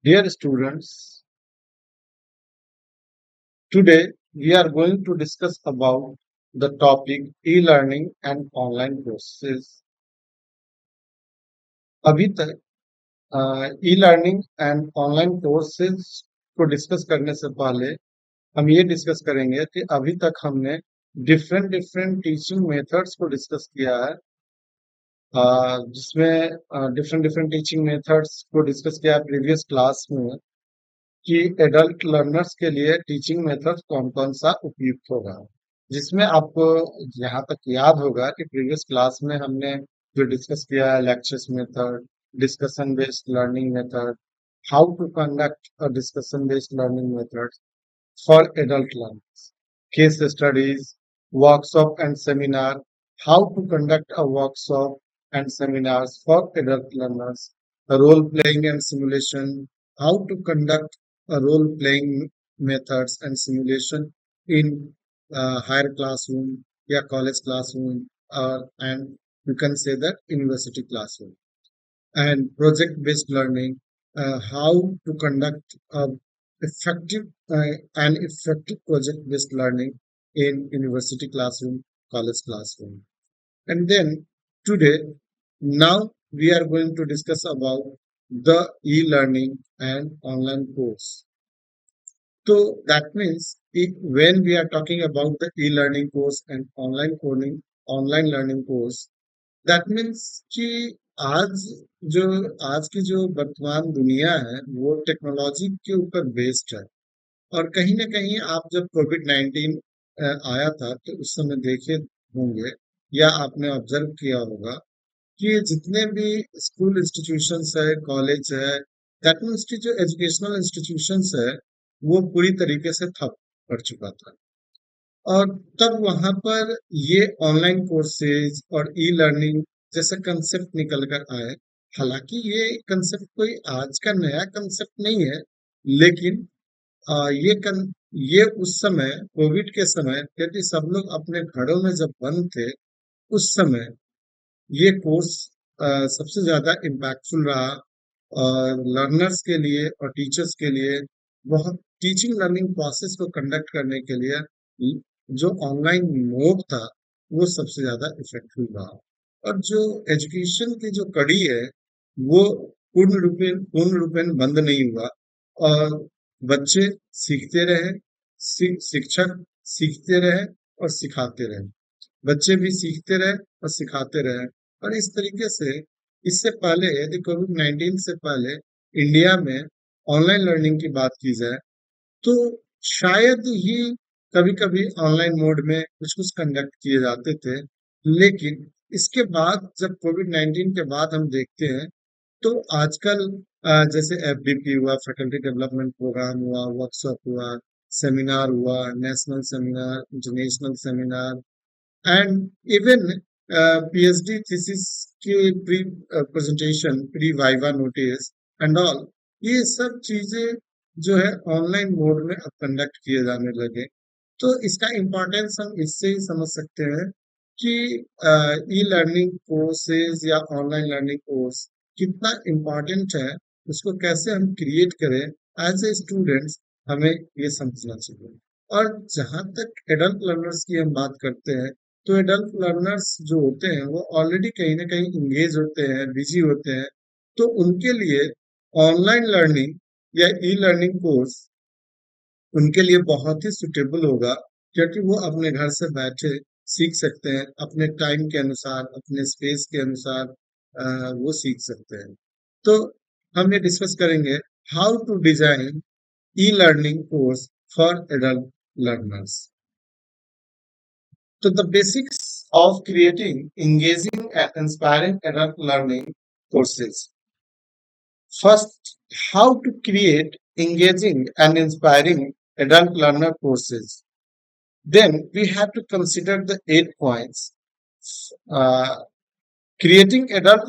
Dear students, today we are going to discuss about the topic e-learning and online courses. अभी तक e-learning and online courses को discuss करने से पहले हम ये डिस्कस करेंगे कि अभी तक हमने डिफरेंट डिफरेंट टीचिंग मेथड्स को डिस्कस किया है जिसमें डिफरेंट डिफरेंट टीचिंग मेथड्स को डिस्कस किया है प्रीवियस क्लास में कि एडल्ट लर्नर्स के लिए टीचिंग मेथड कौन कौन सा उपयुक्त होगा जिसमें आपको यहाँ तक याद होगा कि प्रीवियस क्लास में हमने जो डिस्कस किया है lectures method discussion based learning method how to conduct a discussion based learning method for adult learners case studies workshop and seminar how to conduct a workshop and seminars for adult learners role playing and simulation how to conduct a role playing methods and simulation in higher classroom या college classroom and you can say that university classroom and project based learning how to conduct effective an effective project based learning in university classroom college classroom and then today now we are going to discuss about the e-learning and online course. So that means when we are talking about the e-learning course and online learning course, that means कि आज जो आज की जो वर्तमान दुनिया है वो टेक्नोलॉजी के ऊपर बेस्ड है और कहीं ना कहीं आप जब कोविड 19 आया था तो उस समय देखे होंगे या आपने ऑब्जर्व किया होगा कि जितने भी स्कूल इंस्टीट्यूशंस है कॉलेज है दैट मीन्स की जो एजुकेशनल इंस्टीट्यूशंस है वो पूरी तरीके से ठप पड़ चुका था और तब वहां पर ये ऑनलाइन कोर्सेज और ई लर्निंग जैसा कंसेप्ट निकल कर आए हालांकि ये कंसेप्ट कोई आज का नया कंसेप्ट नहीं है लेकिन ये उस समय कोविड के समय क्योंकि सब लोग अपने घरों में जब बंद थे उस समय ये कोर्स सबसे ज्यादा इम्पैक्टफुल रहा और लर्नर्स के लिए और टीचर्स के लिए बहुत टीचिंग लर्निंग प्रोसेस को कंडक्ट करने के लिए जो ऑनलाइन मोड था वो सबसे ज्यादा इफेक्टिव रहा और जो एजुकेशन की जो कड़ी है वो पूर्ण रूपेण बंद नहीं हुआ और बच्चे सीखते रहे शिक्षक सीखते रहे और सिखाते रहे बच्चे भी सीखते रहे और सिखाते रहे और इस तरीके से इससे पहले यदि कोविड 19 से पहले इंडिया में ऑनलाइन लर्निंग की बात की जाए तो शायद ही कभी-कभी ऑनलाइन मोड में कुछ-कुछ कंडक्ट किए जाते थे। लेकिन इसके बाद जब कोविड 19 के बाद हम देखते हैं तो आजकल जैसे एफडीपी हुआ, फैकल्टी डेवलपमेंट प्रोग्राम हुआ, वर्कशॉप हुआ, सेमिनार हुआ, national seminar, international seminar and even PhD thesis के pre presentation pre viva notice and all ये सब चीजें जो है ऑनलाइन मोड में अब कंडक्ट किए जाने लगे तो इसका इम्पोर्टेंस हम इससे ही समझ सकते हैं कि ई लर्निंग कोर्सेज या ऑनलाइन लर्निंग कोर्स कितना इम्पोर्टेंट है उसको कैसे हम क्रिएट करें एज ए स्टूडेंट्स हमें ये समझना चाहिए और जहां तक एडल्ट लर्नर्स की हम बात करते हैं तो एडल्ट लर्नर्स जो होते हैं वो ऑलरेडी कहीं ना कहीं इंगेज होते हैं बिजी होते हैं तो उनके लिए ऑनलाइन लर्निंग या ई लर्निंग कोर्स उनके लिए बहुत ही सुटेबल होगा क्योंकि वो अपने घर से बैठे सीख सकते हैं अपने टाइम के अनुसार अपने स्पेस के अनुसार वो सीख सकते हैं तो हम ये डिस्कस करेंगे how to design e learning course for adult learners तो the basics of creating engaging and inspiring adult learning courses. First, how to create engaging and inspiring adult learner courses. Then we have to consider the 8 points. Uh, Creating adult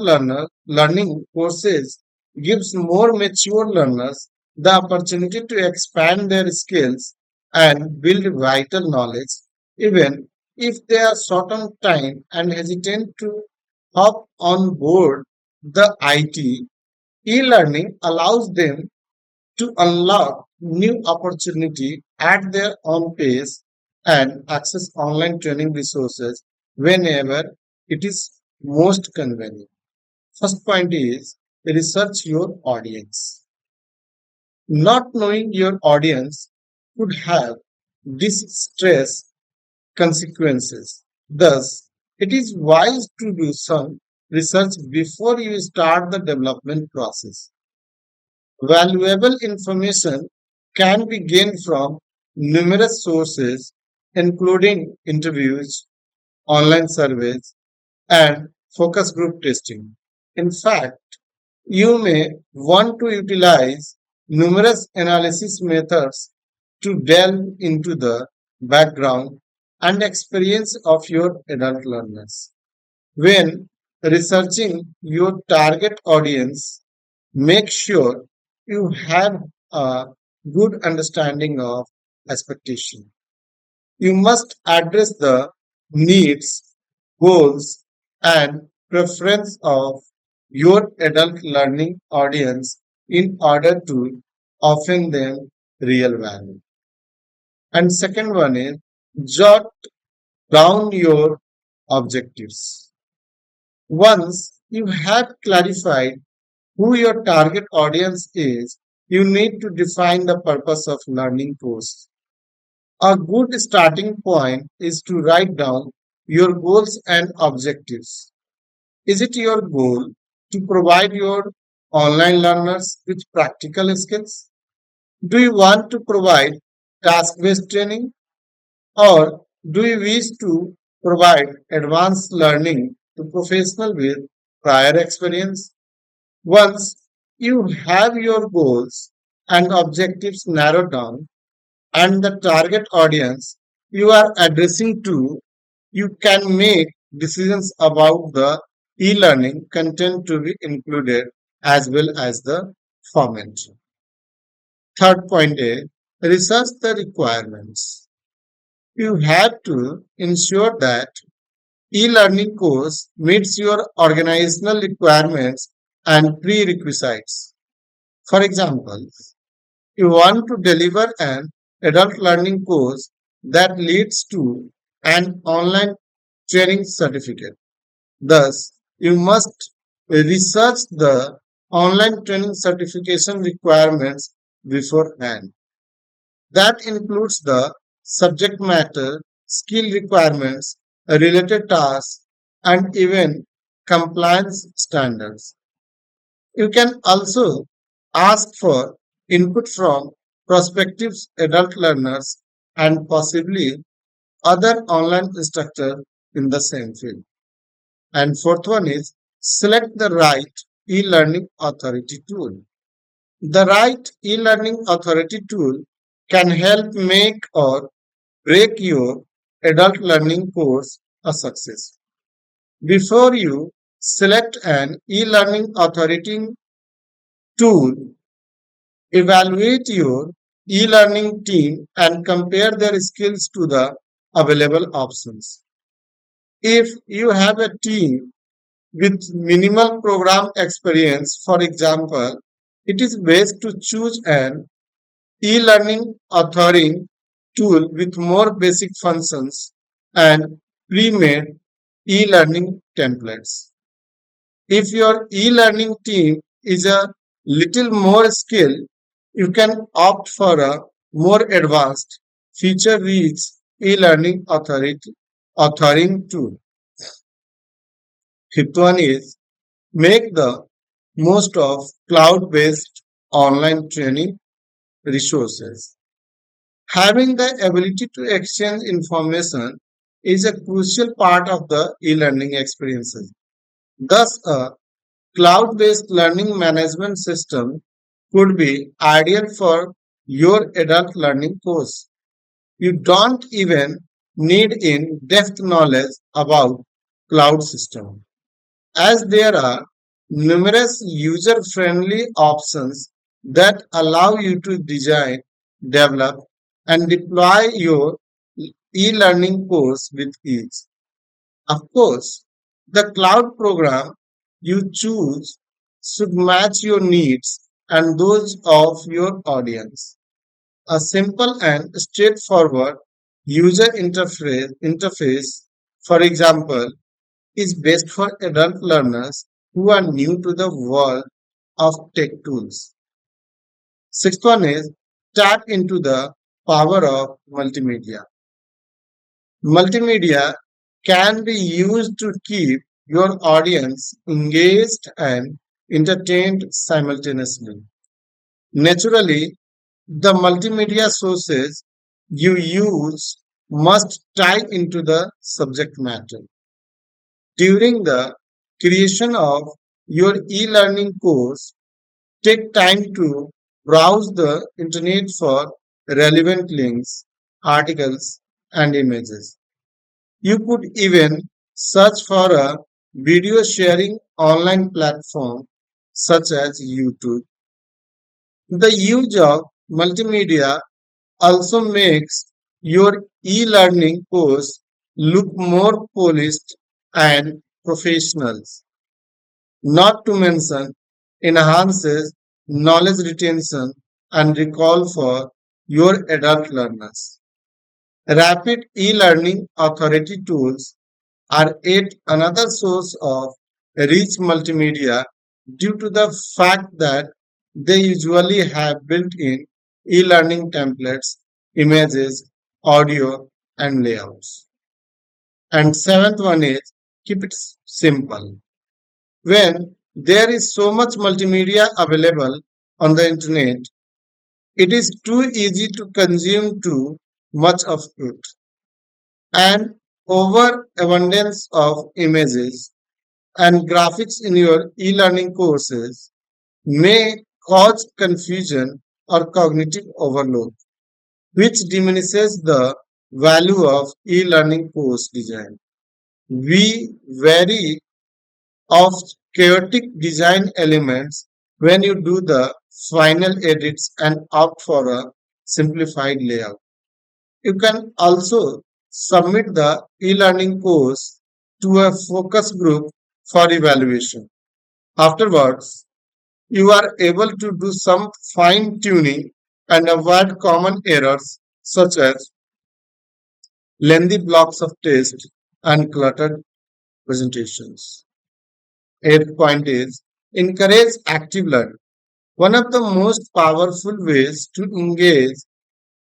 learning courses gives more mature learners the opportunity to expand their skills and build vital knowledge, even if they are short on time and hesitant to hop on board the IT. E-learning allows them to unlock new opportunity at their own pace and access online training resources whenever it is most convenient. First point is research your audience. Not knowing your audience could have distress consequences. Thus, it is wise to do some research before you start the development process. Valuable information can be gained from numerous sources, including interviews, online surveys, and focus group testing. In fact, you may want to utilize numerous analysis methods to delve into the background and experience of your adult learners. When researching your target audience, make sure you have a good understanding of expectation. You must address the needs, goals, and preference of your adult learning audience in order to offer them real value. And second one is jot down your objectives. Once you have clarified who your target audience is, you need to define the purpose of learning course. A good starting point is to write down your goals and objectives. Is it your goal to provide your online learners with practical skills? Do you want to provide task based training, or do you wish to provide advanced learning to professionals with prior experience? Once you have your goals and objectives narrowed down, and the target audience you are addressing to, you can make decisions about the e-learning content to be included as well as the format. Third point is research the requirements. You have to ensure that e-learning course meets your organizational requirements and prerequisites. For example, you want to deliver an adult learning course that leads to an online training certificate. Thus, you must research the online training certification requirements beforehand. That includes the subject matter, skill requirements, related tasks, and even compliance standards. You can also ask for input from prospective adult learners and possibly other online instructors in the same field. And fourth one is select the right e-learning authority tool. The right e-learning authority tool can help make or break your adult learning course a success. Before you select an e-learning authority tool, evaluate your e-learning team and compare their skills to the available options. If you have a team with minimal program experience, for example, it is best to choose an e-learning authoring tool with more basic functions and pre-made e-learning templates. If your e-learning team is a little more skilled, you can opt for a more advanced, feature-rich e-learning authoring tool. Fifth one is make the most of cloud-based online training resources. Having the ability to exchange information is a crucial part of the e-learning experiences. Thus, a cloud-based learning management system could be ideal for your adult learning course. You don't even need in-depth knowledge about cloud system, as there are numerous user-friendly options that allow you to design, develop, and deploy your e-learning course with ease. Of course, the cloud program you choose should match your needs and those of your audience. A simple and straightforward user interface, for example, is best for adult learners who are new to the world of tech tools. Sixth one is tap into the power of multimedia. Multimedia can be used to keep your audience engaged and entertained simultaneously. Naturally, the multimedia sources you use must tie into the subject matter. During the creation of your e-learning course, take time to browse the internet for relevant links, articles, and images. You could even search for a video sharing online platform such as YouTube. The use of multimedia also makes your e-learning course look more polished and professional. Not to mention, enhances knowledge retention and recall for your adult learners. Rapid e-learning authority tools are yet another source of rich multimedia due to the fact that they usually have built-in e-learning templates, images, audio, and layouts. And seventh one is keep it simple. When there is so much multimedia available on the internet, it is too easy to consume too much of it. And overabundance of images and graphics in your e-learning courses may cause confusion or cognitive overload, which diminishes the value of e-learning course design. We vary of chaotic design elements when you do the final edits and opt for a simplified layout. You can also submit the e-learning course to a focus group for evaluation. Afterwards, you are able to do some fine tuning and avoid common errors such as lengthy blocks of text and cluttered presentations. Eighth point is encourage active learning. One of the most powerful ways to engage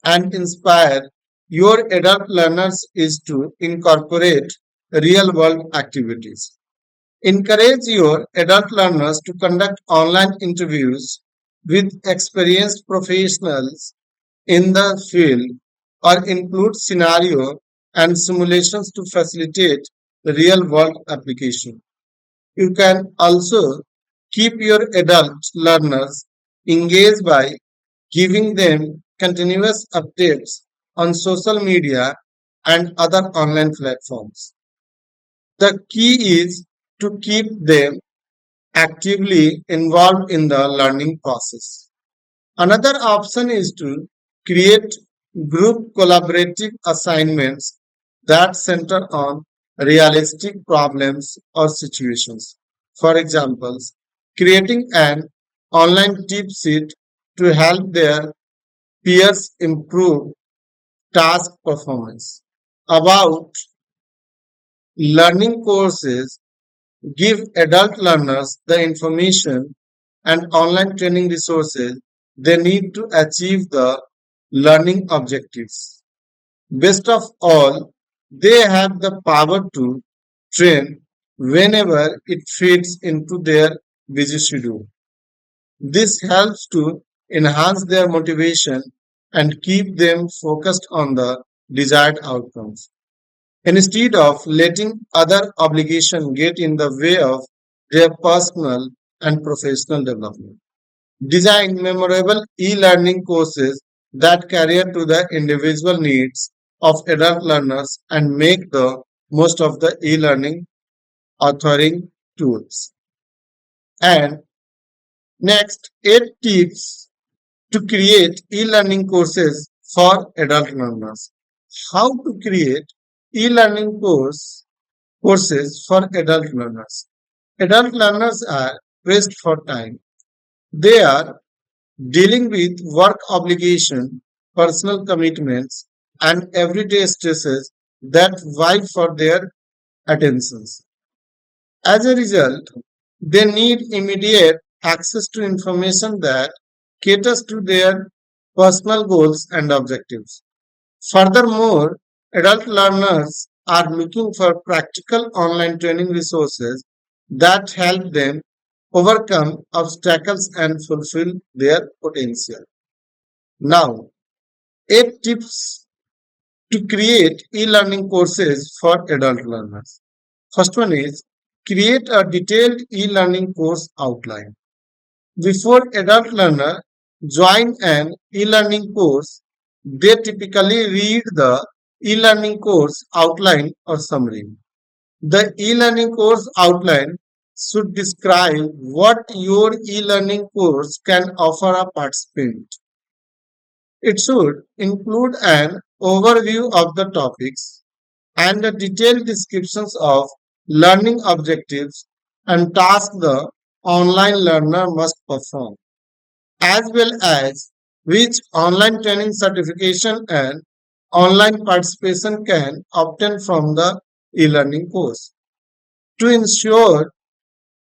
and inspire your adult learners is to incorporate real world activities. Encourage your adult learners to conduct online interviews with experienced professionals in the field or include scenario and simulations to facilitate real world application. You can also keep your adult learners engaged by giving them continuous updates on social media and other online platforms. The key is to keep them actively involved in the learning process. Another option is to create group collaborative assignments that center on realistic problems or situations. For example, creating an online tip sheet to help their peers improve task performance. About learning courses give adult learners the information and online training resources they need to achieve the learning objectives. Best of all, they have the power to train whenever it fits into their busy schedule. This helps to enhance their motivation and keep them focused on the desired outcomes. Instead of letting other obligations get in the way of their personal and professional development. Design memorable e-learning courses that cater to the individual needs of adult learners and make the most of the e-learning authoring tools. And next, 8 tips to create e-learning courses for adult learners. How to create e-learning courses for adult learners. Adult learners are pressed for time. They are dealing with work obligation, personal commitments, and everyday stresses that vie for their attentions. As a result, they need immediate access to information that caters to their personal goals and objectives. Furthermore, adult learners are looking for practical online training resources that help them overcome obstacles and fulfill their potential. Now, 8 tips to create e-learning courses for adult learners. First one is create a detailed e-learning course outline. Before adult learner join an e-learning course, they typically read the e-learning course outline or summary. The e-learning course outline should describe what your e-learning course can offer a participant. It should include an overview of the topics and the detailed descriptions of learning objectives and tasks the online learner must perform, as well as which online training certification and online participation can obtain from the e-learning course. To ensure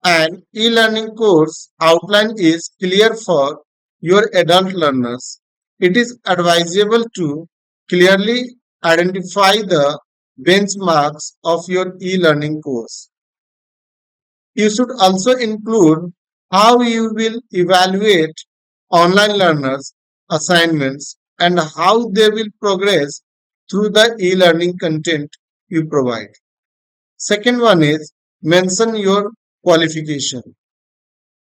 an e-learning course outline is clear for your adult learners, it is advisable to clearly identify the benchmarks of your e-learning course. You should also include how you will evaluate online learners' assignments and how they will progress through the e-learning content you provide. Second one is mention your qualification.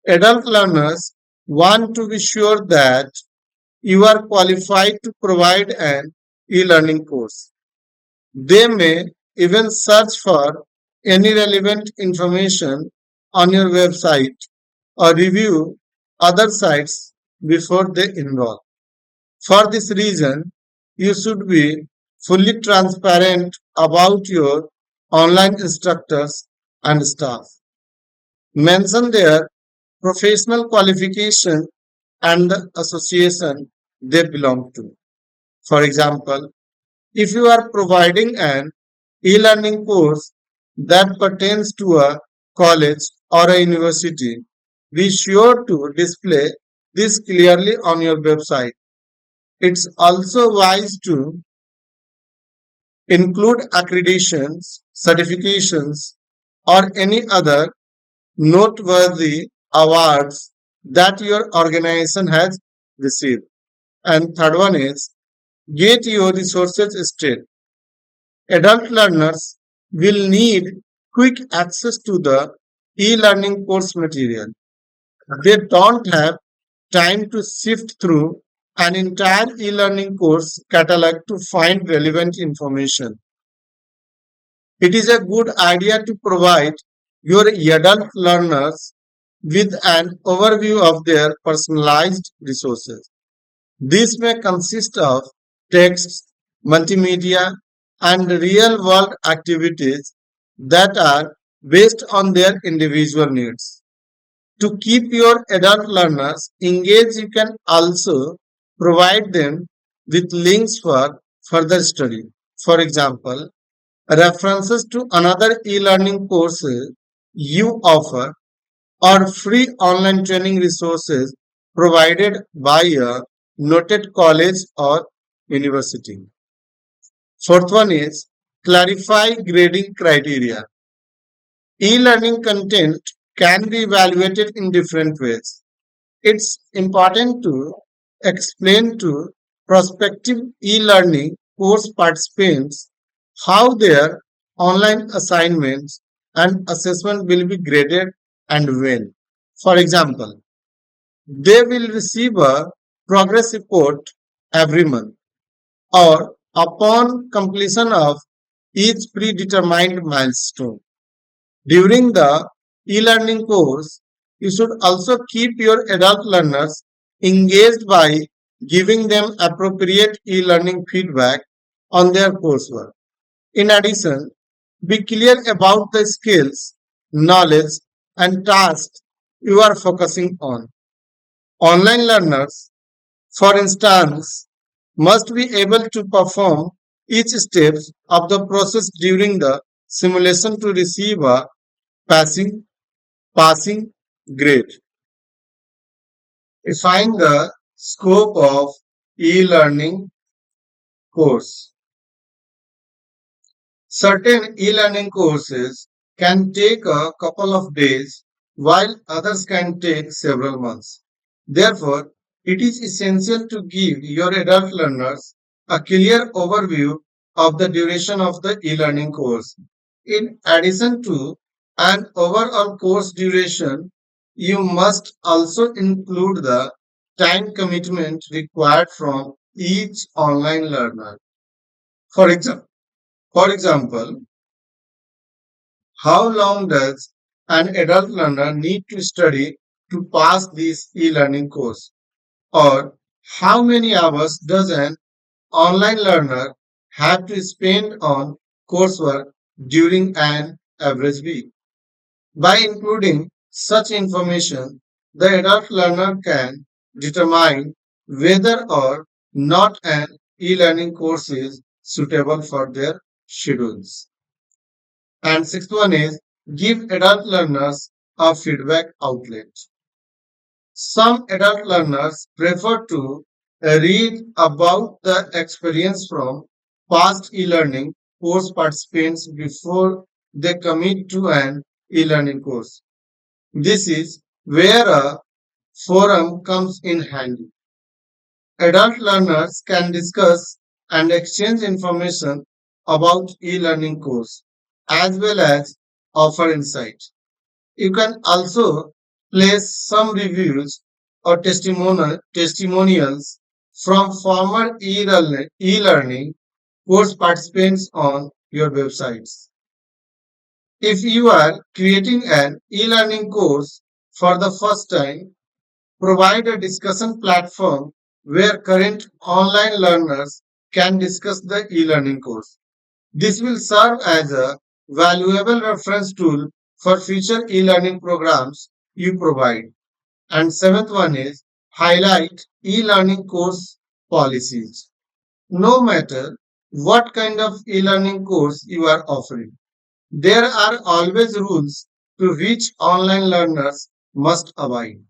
Adult learners want to be sure that you are qualified to provide an e-learning course. They may even search for any relevant information on your website or review other sites before they enroll. For this reason, you should be fully transparent about your online instructors and staff. Mention their professional qualification and the association they belong to. For example, if you are providing an e-learning course that pertains to a college or a university, be sure to display this clearly on your website. It's also wise to include accreditations, certifications, or any other noteworthy awards that your organization has received. And third one is get your resources straight. Adult learners will need quick access to the e-learning course material. They don't have time to sift through an entire e-learning course catalog to find relevant information. It is a good idea to provide your adult learners with an overview of their personalized resources. This may consist of texts, multimedia, and real world activities that are based on their individual needs. To keep your adult learners engaged, you can also provide them with links for further study. For example, references to another e-learning courses you offer or free online training resources provided by a noted college or university. Fourth one is clarify grading criteria. E-learning content can be evaluated in different ways. It's important to explain to prospective e-learning course participants how their online assignments and assessment will be graded and when. For example, they will receive a progress report every month or upon completion of each predetermined milestone. During the e-learning course, you should also keep your adult learners engaged by giving them appropriate e-learning feedback on their coursework. In addition, be clear about the skills, knowledge, and tasks you are focusing on. Online learners, for instance, must be able to perform each step of the process during the simulation to receive a passing passing grade. Define the scope of e-learning course. Certain e-learning courses can take a couple of days, while others can take several months. Therefore, it is essential to give your adult learners a clear overview of the duration of the e-learning course. In addition to an overall course duration, you must also include the time commitment required from each online learner. For example, for example, how long does an adult learner need to study to pass this e-learning course? Or how many hours does an online learner have to spend on coursework during an average week? By including such information, the adult learner can determine whether or not an e-learning course is suitable for their schedules. And sixth one is give adult learners a feedback outlet. Some adult learners prefer to read about the experience from past e-learning course participants before they commit to an e-learning course. This is where a forum comes in handy. Adult learners can discuss and exchange information about e-learning course as well as offer insight. You can also place some reviews or testimonials from former e-learning course participants on your websites. If you are creating an e-learning course for the first time, provide a discussion platform where current online learners can discuss the e-learning course. This will serve as a valuable reference tool for future e-learning programs you provide. And seventh one is highlight e-learning course policies. No matter what kind of e-learning course you are offering, there are always rules to which online learners must abide.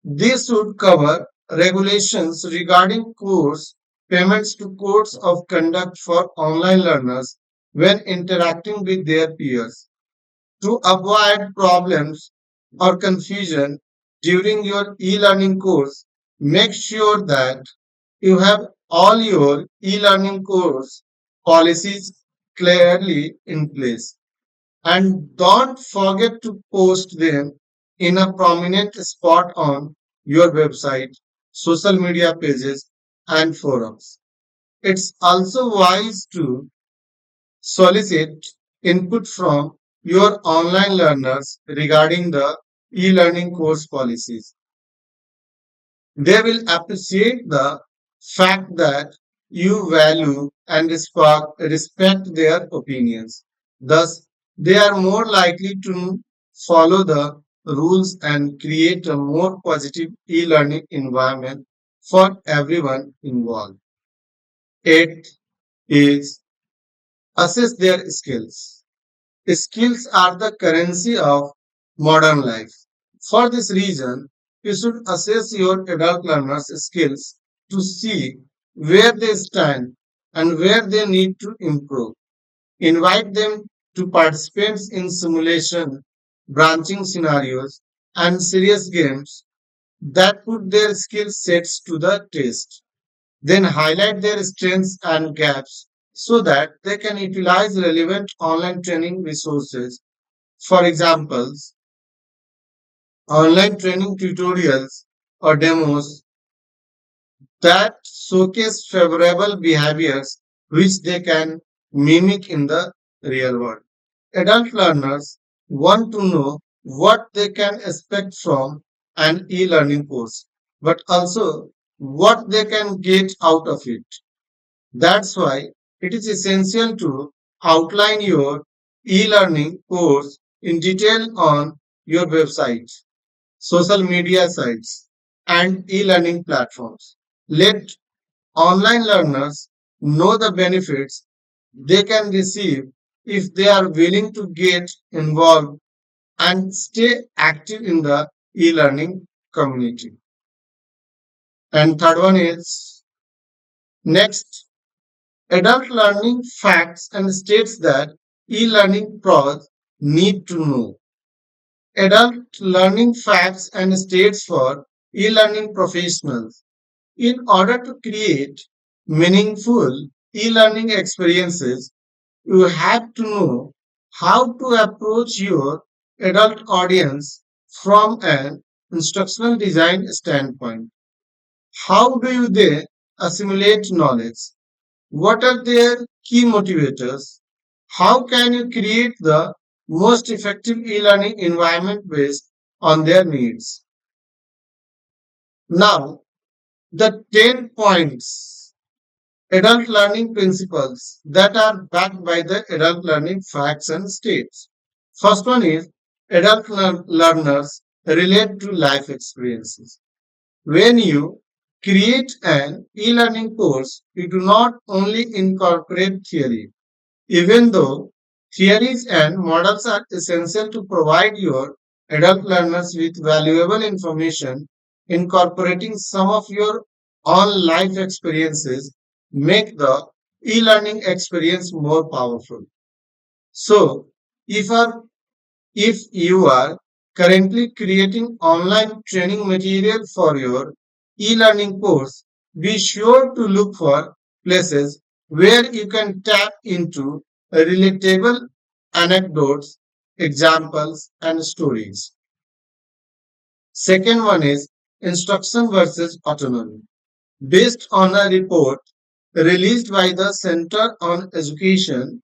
This should cover regulations regarding course payments to codes of conduct for online learners when interacting with their peers. To avoid problems or confusion during your e-learning course, make sure that you have all your e-learning course policies clearly in place. And don't forget to post them in a prominent spot on your website, social media pages, and forums. It's also wise to solicit input from your online learners regarding the e-learning course policies. They will appreciate the fact that you value and respect their opinions. Thus, they are more likely to follow the rules and create a more positive e learning environment for everyone involved. Eighth is assess their skills. Skills are the currency of modern life. For this reason, you should assess your adult learners' skills to see where they stand and where they need to improve. Invite them to participate in simulation, branching scenarios, and serious games that put their skill sets to the test. Then highlight their strengths and gaps so that they can utilize relevant online training resources. For examples, online training tutorials or demos that showcase favorable behaviors which they can mimic in the real world. Adult learners want to know what they can expect from an e learning course, but also what they can get out of it. That's why it is essential to outline your e learning course in detail on your website, social media sites, and e-learning platforms. Let online learners know the benefits they can receive if they are willing to get involved and stay active in the e-learning community. And third one is next, adult learning facts and states that e-learning pros need to know. Adult learning facts and states for e-learning professionals. In order to create meaningful e-learning experiences, you have to know how to approach your adult audience from an instructional design standpoint. How do you they assimilate knowledge? What are their key motivators? How can you create the most effective e-learning environment based on their needs? Now, the 10 points adult learning principles that are backed by the adult learning facts and states. First one is adult learners relate to life experiences. When you create an e-learning course, you do not only incorporate theory, even though theories and models are essential to provide your adult learners with valuable information, incorporating some of your own life experiences make the e-learning experience more powerful. So, if, our, if you are currently creating online training material for your e-learning course, be sure to look for places where you can tap into relatable anecdotes, examples, and stories. Second one is instruction versus autonomy. Based on a report released by the Center on Education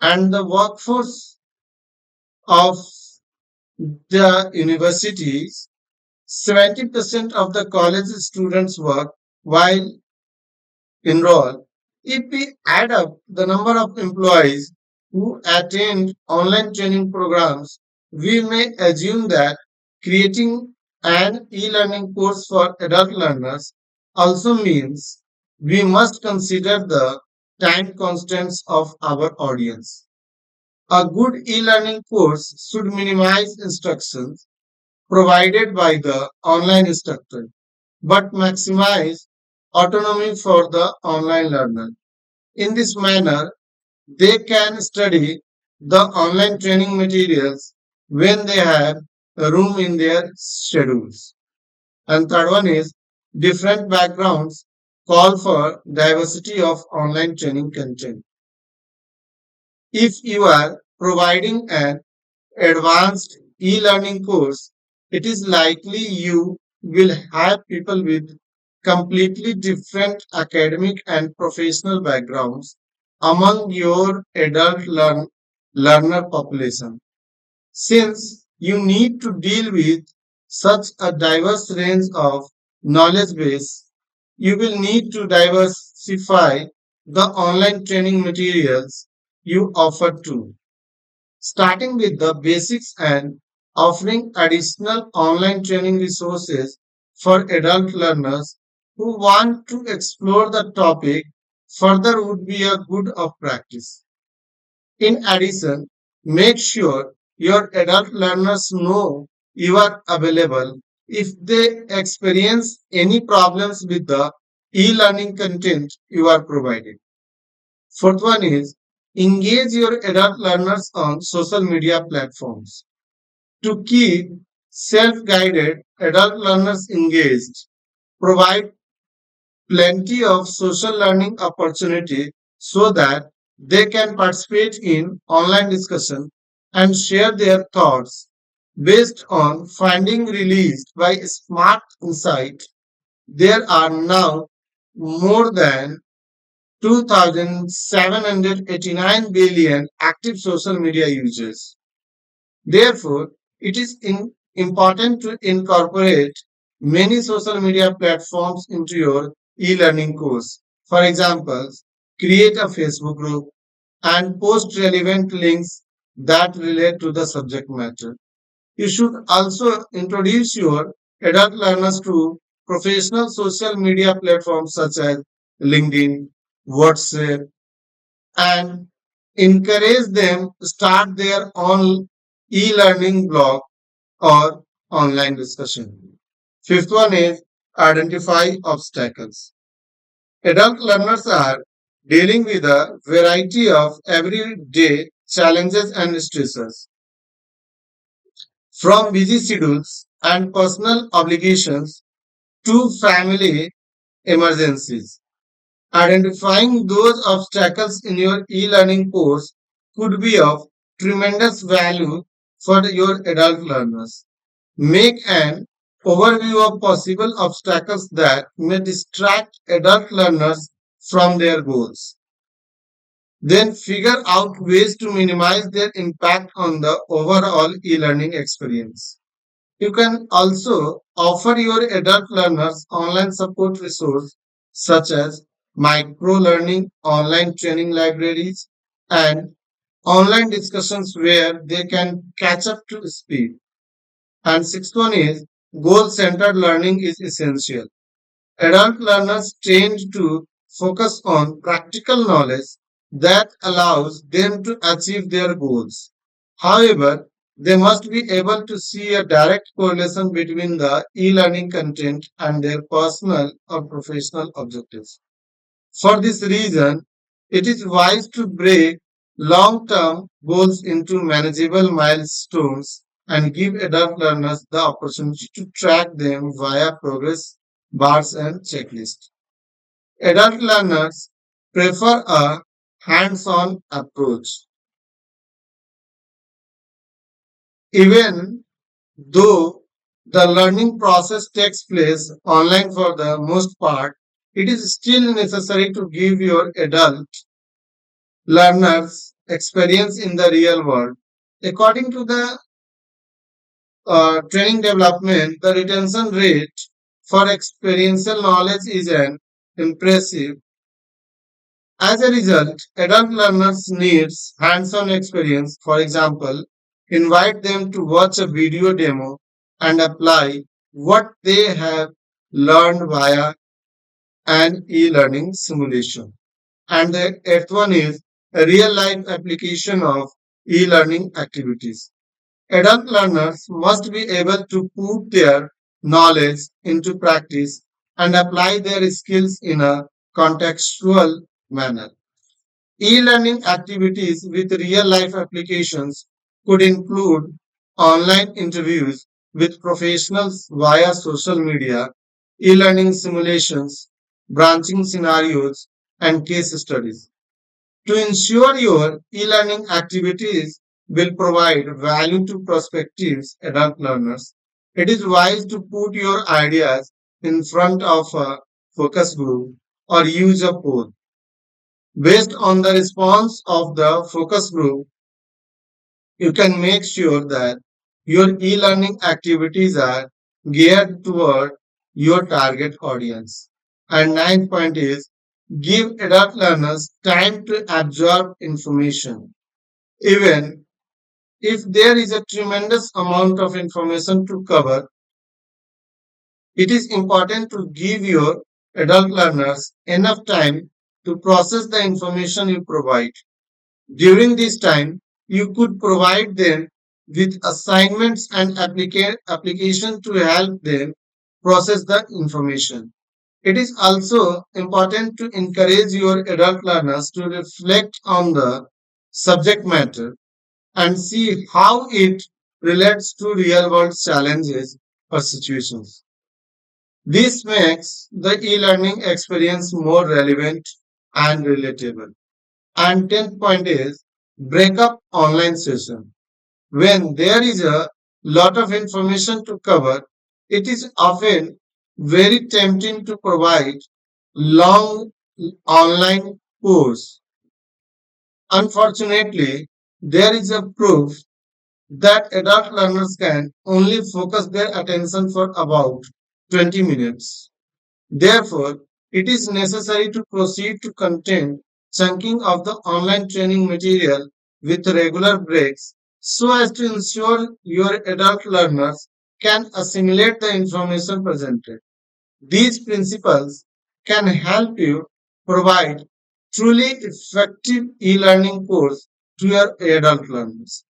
and the Workforce of the universities, 70% of the college students work while enrolled. If we add up the number of employees who attend online training programs, we may assume that creating an e-learning course for adult learners also means we must consider the time constraints of our audience. A good e-learning course should minimize instructions provided by the online instructor, but maximize autonomy for the online learner. In this manner, they can study the online training materials when they have room in their schedules. And third one is different backgrounds call for diversity of online training content. If you are providing an advanced e-learning course, it is likely you will have people with completely different academic and professional backgrounds among your adult learner population. Since you need to deal with such a diverse range of knowledge base, you will need to diversify the online training materials you offer too, starting with the basics and offering additional online training resources for adult learners who want to explore the topic further would be a good of practice. In addition, make sure your adult learners know you are available if they experience any problems with the e-learning content you are providing. Fourth one is engage your adult learners on social media platforms. To keep self-guided adult learners engaged, provide plenty of social learning opportunity so that they can participate in online discussion and share their thoughts based on finding released by Smart Insight. There are now more than 2,789 billion active social media users. Therefore, it is important to incorporate many social media platforms into your e-learning course. For example, create a Facebook group and post relevant links that relate to the subject matter. You should also introduce your adult learners to professional social media platforms such as LinkedIn, WhatsApp, and encourage them to start their own e-learning blog or online discussion. Fifth one is identify obstacles. Adult learners are dealing with a variety of everyday challenges and stresses, from busy schedules and personal obligations to family emergencies. Identifying those obstacles in your e-learning course could be of tremendous value for your adult learners. Make an overview of possible obstacles that may distract adult learners from their goals. Then figure out ways to minimize their impact on the overall e-learning experience. You can also offer your adult learners online support resources such as micro learning, online training libraries, and online discussions where they can catch up to speed. And sixth one is goal centered learning is essential. Adult learners tend to focus on practical knowledge that allows them to achieve their goals. However, they must be able to see a direct correlation between the e-learning content and their personal or professional objectives. For this reason, it is wise to break long-term goals into manageable milestones and give adult learners the opportunity to track them via progress bars and checklists. Adult learners prefer a hands-on approach, even though the learning process takes place online for the most part. It is still necessary to give your adult learners experience in the real world. According to the training development, the retention rate for experiential knowledge is an impressive. As a result, adult learners needs hands-on experience. For example, invite them to watch a video demo and apply what they have learned via an e-learning simulation. And the eighth one is a real-life application of e-learning activities. Adult learners must be able to put their knowledge into practice and apply their skills in a contextual manner. E-learning activities with real-life applications could include online interviews with professionals via social media, e-learning simulations, branching scenarios, and case studies. To ensure your e-learning activities will provide value to prospective adult learners, it is wise to put your ideas in front of a focus group or use a poll. Based on the response of the focus group, you can make sure that your e-learning activities are geared toward your target audience. And ninth point is give adult learners time to absorb information. Even if there is a tremendous amount of information to cover, it is important to give your adult learners enough time to process the information you provide. During this time, you could provide them with assignments and application to help them process the information. It is also important to encourage your adult learners to reflect on the subject matter and see how it relates to real world challenges or situations. This makes the e-learning experience more relevant and relatable. And 10th point is break up online session. When there is a lot of information to cover, it is often very tempting to provide long online course. Unfortunately, there is a proof that adult learners can only focus their attention for about 20 minutes. Therefore, it is necessary to proceed to content chunking of the online training material with regular breaks so as to ensure your adult learners can assimilate the information presented. These principles can help you provide truly effective e-learning course to your adult learners.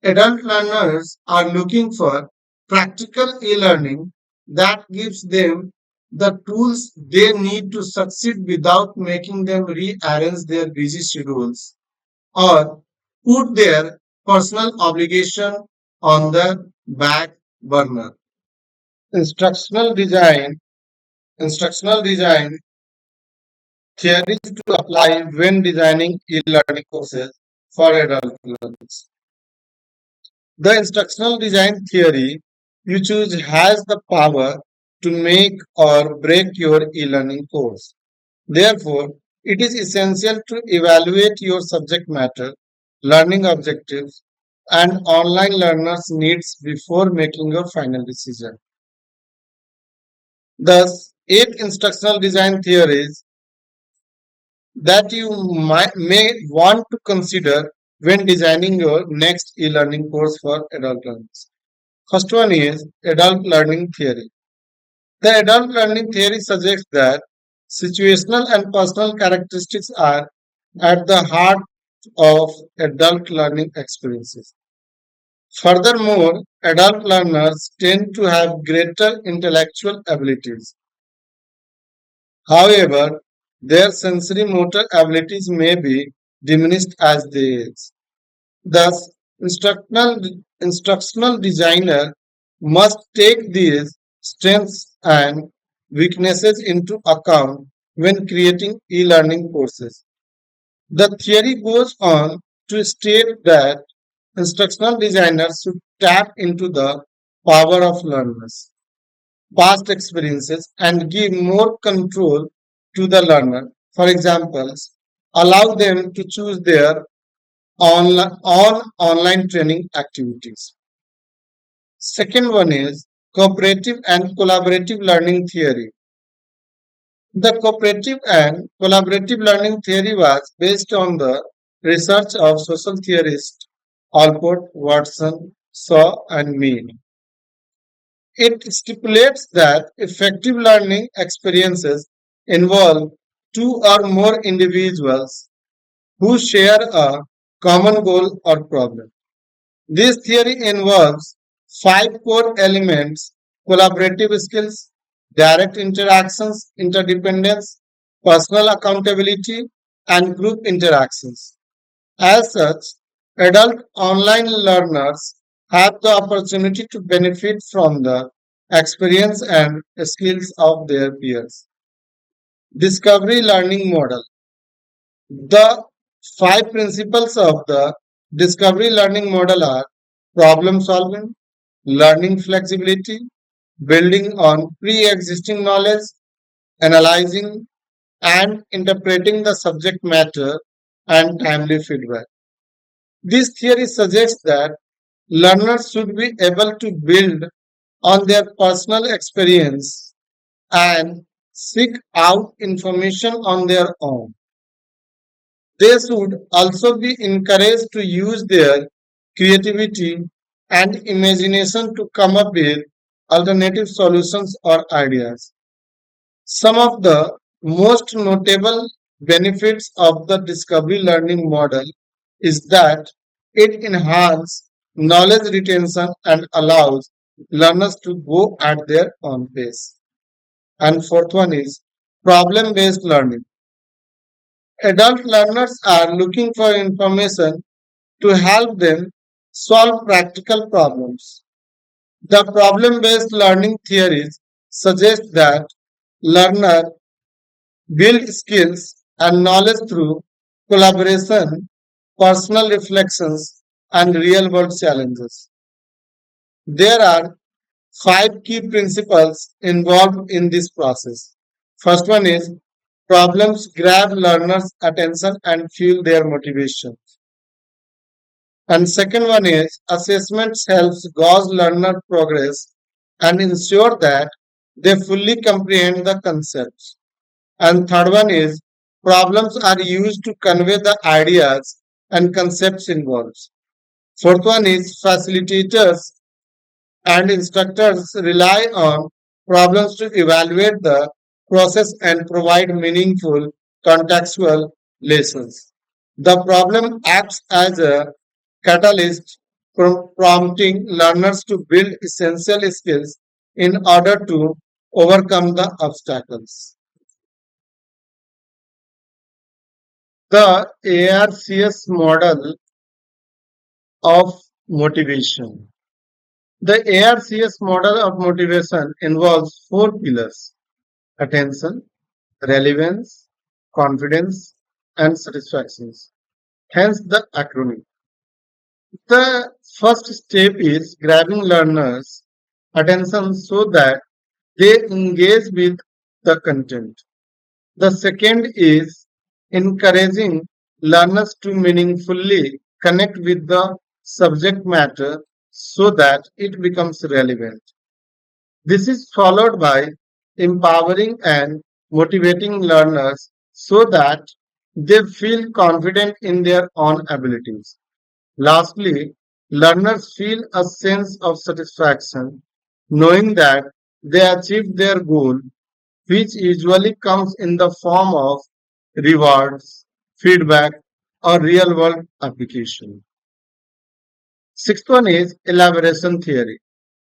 Adult learners are looking for practical e-learning that gives them the tools they need to succeed without making them rearrange their busy schedules or put their personal obligation on the back burner. Instructional design Instructional design theories to apply when designing e-learning courses for adult learners. The instructional design theory you choose has the power to make or break your e-learning course. Therefore, it is essential to evaluate your subject matter, learning objectives, and online learners' needs before making your final decision. Thus, 8 instructional design theories that you may want to consider when designing your next e-learning course for adult learners. First one is adult learning theory. The adult learning theory suggests that situational and personal characteristics are at the heart of adult learning experiences. Furthermore, adult learners tend to have greater intellectual abilities. However, their sensory motor abilities may be diminished as they age. Thus, instructional designer must take these strengths and weaknesses into account when creating e-learning courses. The theory goes on to state that instructional designers should tap into the power of learners, past experiences, and give more control to the learner. For example, allow them to choose their online training activities. Second one is cooperative and collaborative learning theory. The cooperative and collaborative learning theory was based on the research of social theorists Alport, Watson, Shaw, and Mead. It stipulates that effective learning experiences involve two or more individuals who share a common goal or problem. This theory involves 5 core elements: collaborative skills, direct interactions, interdependence, personal accountability, and group interactions. As such, adult online learners have the opportunity to benefit from the experience and skills of their peers. Discovery learning model. The 5 principles of the discovery learning model are problem solving, learning flexibility, building on pre existing knowledge, analyzing and interpreting the subject matter, and timely feedback. This theory suggests that learners should be able to build on their personal experience and seek out information on their own. They should also be encouraged to use their creativity and imagination to come up with alternative solutions or ideas. Some of the most notable benefits of the discovery learning model is that it enhances knowledge retention and allows learners to go at their own pace. And fourth one is problem based learning. Adult learners are looking for information to help them solve practical problems. The problem based learning theories suggest that learners build skills and knowledge through collaboration, personal reflections, and real world challenges. There are 5 key principles involved in this process. First one is problems grab learners' attention and fuel their motivation. And second one is assessments helps gauge learner progress and ensure that they fully comprehend the concepts. And third one is problems are used to convey the ideas and concepts involved. Fourth one is facilitators and instructors rely on problems to evaluate the process and provide meaningful contextual lessons. The problem acts as a catalyst prompting learners to build essential skills in order to overcome the obstacles. The ARCS model of motivation. The ARCS model of motivation involves four pillars: attention, relevance, confidence, and satisfactions. Hence the acronym. The first step is grabbing learners' attention so that they engage with the content. The second is encouraging learners to meaningfully connect with the subject matter so that it becomes relevant. This is followed by empowering and motivating learners so that they feel confident in their own abilities. Lastly, learners feel a sense of satisfaction knowing that they achieved their goal, which usually comes in the form of rewards, feedback, or real world application. Sixth one is elaboration theory.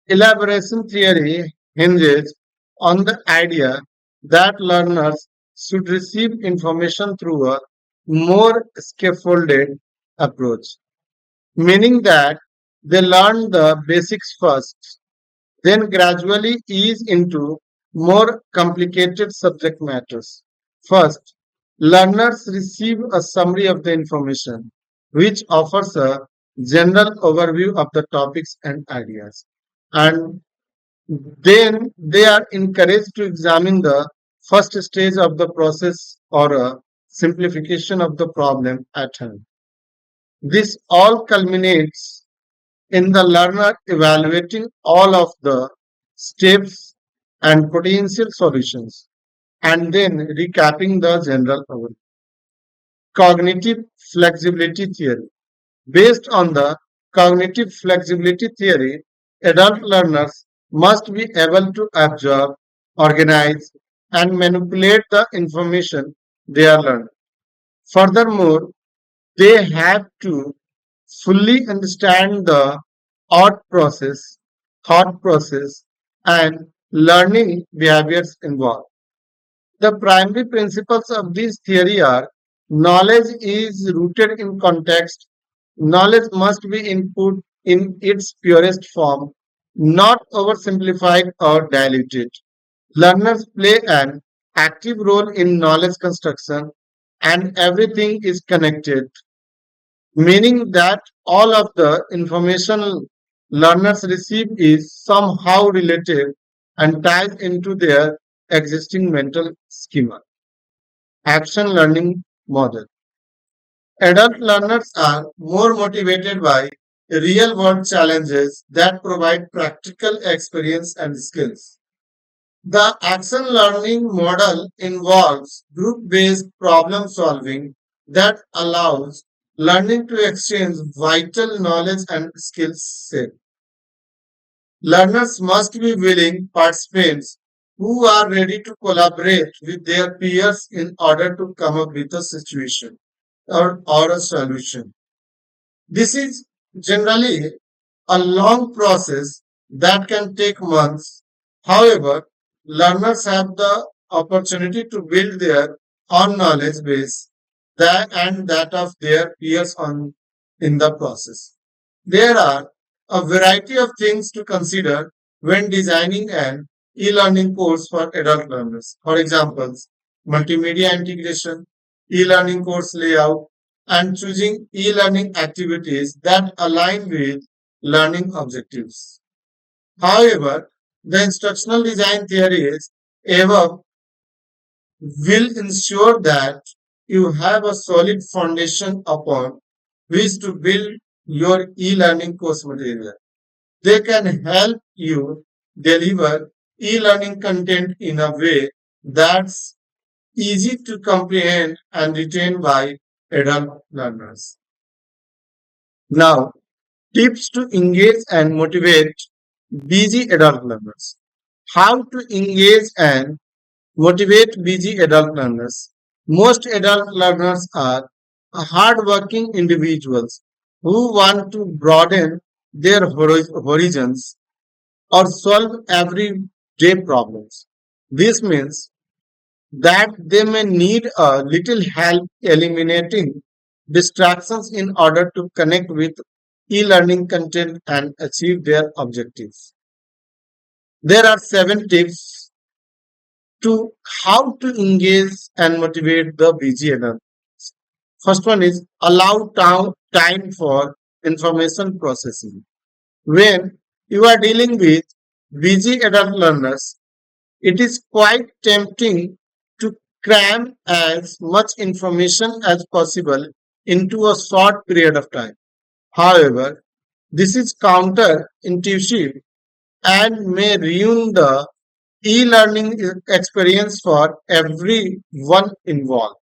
Elaboration theory hinges on the idea that learners should receive information through a more scaffolded approach, meaning that they learn the basics first, then gradually ease into more complicated subject matters. First, learners receive a summary of the information, which offers a general overview of the topics and ideas. And then they are encouraged to examine the first stage of the process or a simplification of the problem at hand. This all culminates in the learner evaluating all of the steps and potential solutions and then recapping the general overview. Cognitive flexibility theory. Based on the cognitive flexibility theory, adult learners must be able to absorb, organize, and manipulate the information they are learning. Furthermore, they have to fully understand the thought process, thought process, and learning behaviors involved. The primary principles of this theory are: knowledge is rooted in context, knowledge must be input in its purest form, not oversimplified or diluted. Learners play an active role in knowledge construction, and everything is connected, meaning that all of the information learners receive is somehow related and ties into their existing mental schema. Action learning model. Adult learners are more motivated by real world challenges that provide practical experience and skills. The action learning model involves group based problem solving that allows learning to exchange vital knowledge and skills set. Learners must be willing participants who are ready to collaborate with their peers in order to come up with a situation or a solution. This is generally a long process that can take months. However, learners have the opportunity to build their own knowledge base and that of their peers in the process. There are a variety of things to consider when designing an e-learning course for adult learners. For example, multimedia integration, e-learning course layout, and choosing e-learning activities that align with learning objectives. However, the instructional design theories above will ensure that you have a solid foundation upon which to build your e-learning course material. They can help you deliver e-learning content in a way that's easy to comprehend and retain by adult learners. Now, tips to engage and motivate busy adult learners. How to engage and motivate busy adult learners. Most adult learners are hardworking individuals who want to broaden their horizons or solve everyday problems. This means that they may need a little help eliminating distractions in order to connect with e-learning content and achieve their objectives. There are 7 tips to how to engage and motivate the busy adult. First one is allow time for information processing. When you are dealing with busy adult learners, it is quite tempting to cram as much information as possible into a short period of time. However, this is counterintuitive and may ruin the e-learning experience for everyone involved.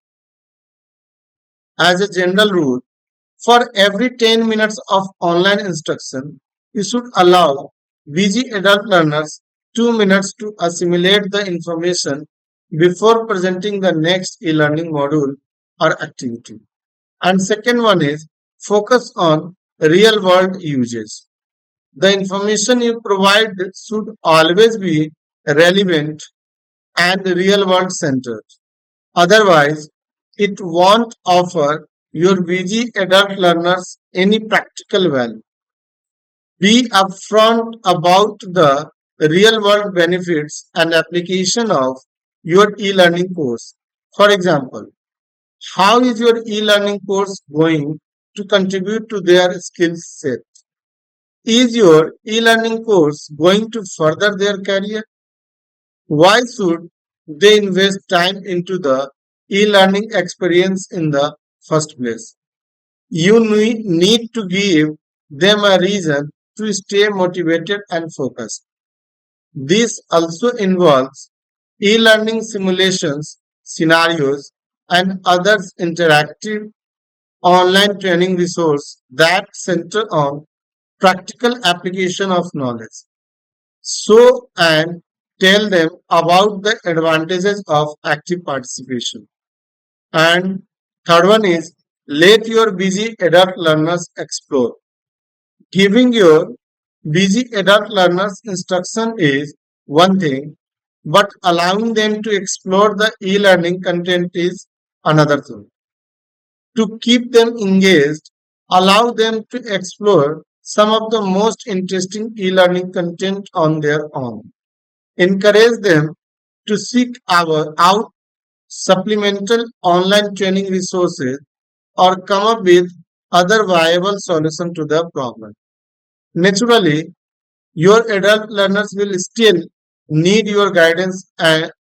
As a general rule, for every 10 minutes of online instruction, you should allow busy adult learners 2 minutes to assimilate the information before presenting the next e-learning module or activity. And second one is focus on real world uses. The information you provide should always be relevant and real world centered. Otherwise, it won't offer your busy adult learners any practical value. Be upfront about the real world benefits and application of your e learning course. For example, how is your e learning course going to contribute to their skill set? Is your e learning course going to further their career? Why should they invest time into the e learning experience in the first place? You need to give them a reason to stay motivated and focused. This also involves e learning simulations, scenarios, and other interactive online training resources that center on practical application of knowledge. So, and tell them about the advantages of active participation. And third one is let your busy adult learners explore. Giving your busy adult learners instruction is one thing, but allowing them to explore the e learning content is another thing. To keep them engaged, allow them to explore some of the most interesting e learning content on their own. Encourage them to seek out supplemental online training resources or come up with other viable solution to the problem. Naturally, your adult learners will still need your guidance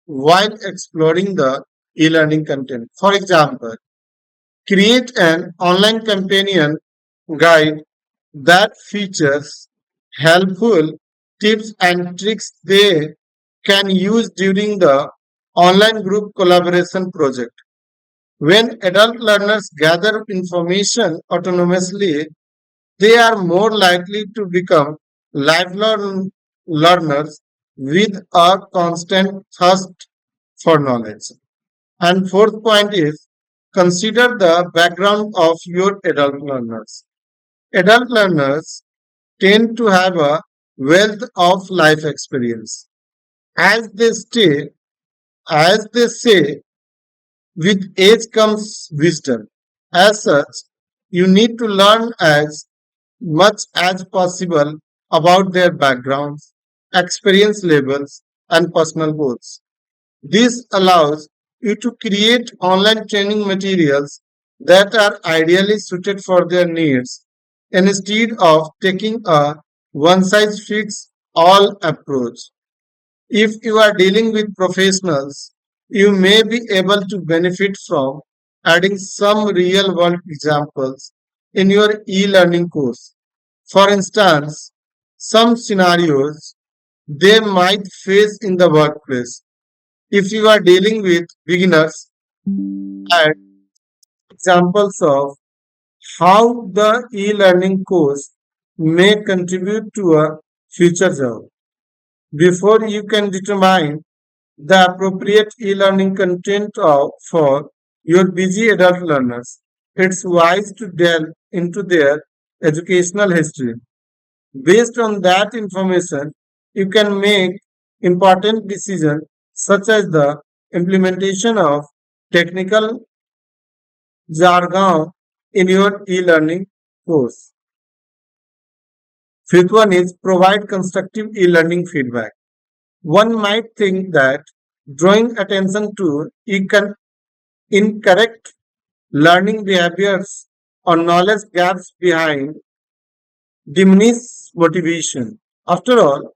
while exploring the e-learning content. For example, create an online companion guide that features helpful tips and tricks they can use during the online group collaboration project. When adult learners gather information autonomously, they are more likely to become lifelong learners with a constant thirst for knowledge. And fourth point is consider the background of your adult learners. Adult learners tend to have a wealth of life experience. As they stay, as they say, with age comes wisdom. As such, you need to learn as much as possible about their backgrounds, experience levels, and personal goals. This allows you to create online training materials that are ideally suited for their needs instead of taking a one size fits all approach. If you are dealing with professionals, you may be able to benefit from adding some real world examples in your e learning course. For instance, some scenarios they might face in the workplace. If you are dealing with beginners, add examples of how the e learning course may contribute to a future job. Before you can determine the appropriate e-learning content for your busy adult learners, it's wise to delve into their educational history. Based on that information, you can make important decisions such as the implementation of technical jargon in your e-learning course. Fifth one is provide constructive e-learning feedback. One might think that drawing attention to incorrect learning behaviors or knowledge gaps behind diminish motivation. After all,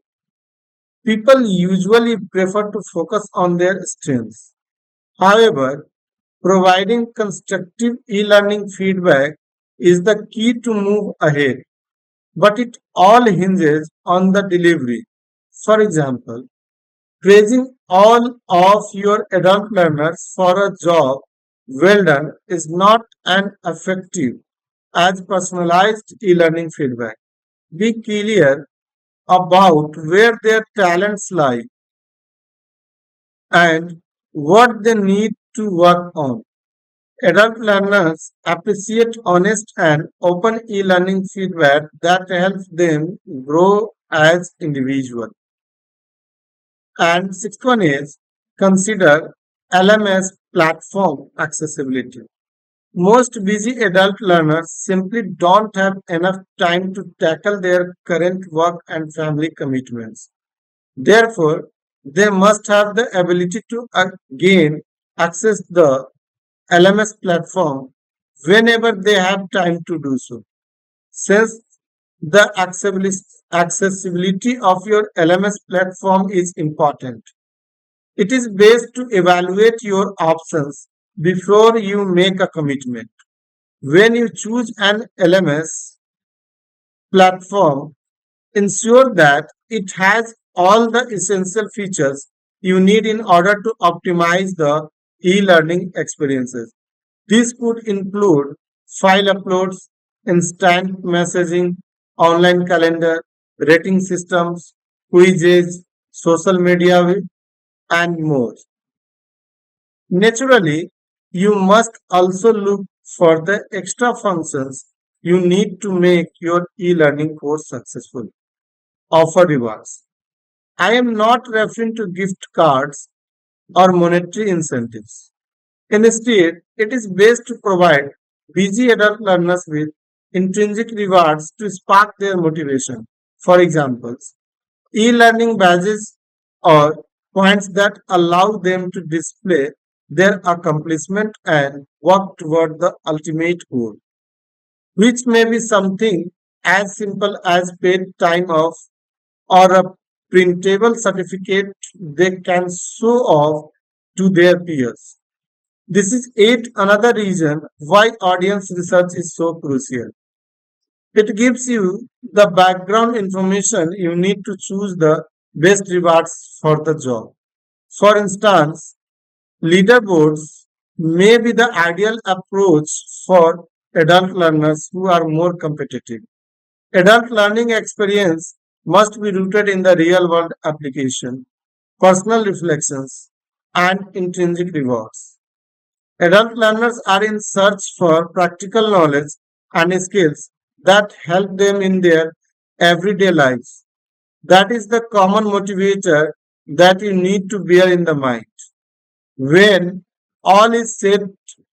people usually prefer to focus on their strengths. However, providing constructive e-learning feedback is the key to move ahead, but it all hinges on the delivery. For example, praising all of your adult learners for a job well done is not an effective as personalized e-learning feedback. Be clear about where their talents lie and what they need to work on. Adult learners appreciate honest and open e-learning feedback that helps them grow as individuals. And sixth one is consider LMS platform accessibility. Most busy adult learners simply don't have enough time to tackle their current work and family commitments. Therefore, they must have the ability to gain access the LMS platform whenever they have time to do so. Since the accessibility of your LMS platform is important, it is best to evaluate your options before you make a commitment. When you choose an LMS platform, ensure that it has all the essential features you need in order to optimize the e-learning experiences. This could include file uploads, instant messaging, online calendar, rating systems, quizzes, social media, and more. Naturally, you must also look for the extra functions you need to make your e-learning course successful. Offer rewards. I am not referring to gift cards or monetary incentives. Instead, it is best to provide busy adult learners with intrinsic rewards to spark their motivation. For example, e-learning badges or points that allow them to display their accomplishment and work toward the ultimate goal, which may be something as simple as paid time off or a printable certificate they can show off to their peers. This is yet another reason why audience research is so crucial. It gives you the background information you need to choose the best rewards for the job. For instance, leaderboards may be the ideal approach for adult learners who are more competitive. Adult learning experience must be rooted in the real world application, personal reflections, and intrinsic rewards. Adult learners are in search for practical knowledge and skills that help them in their everyday lives. That is the common motivator that you need to bear in the mind. When all is said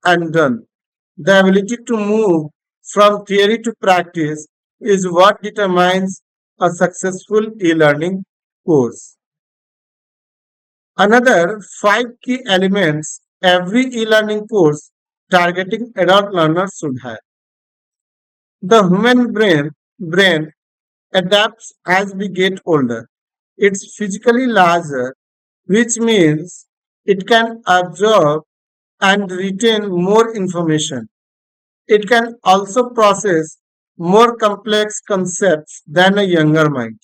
and done, the ability to move from theory to practice is what determines a successful e-learning course. Another five key elements every e-learning course targeting adult learners should have. The human brain adapts as we get older. It's physically larger, which means it can absorb and retain more information. It can also process more complex concepts than a younger mind.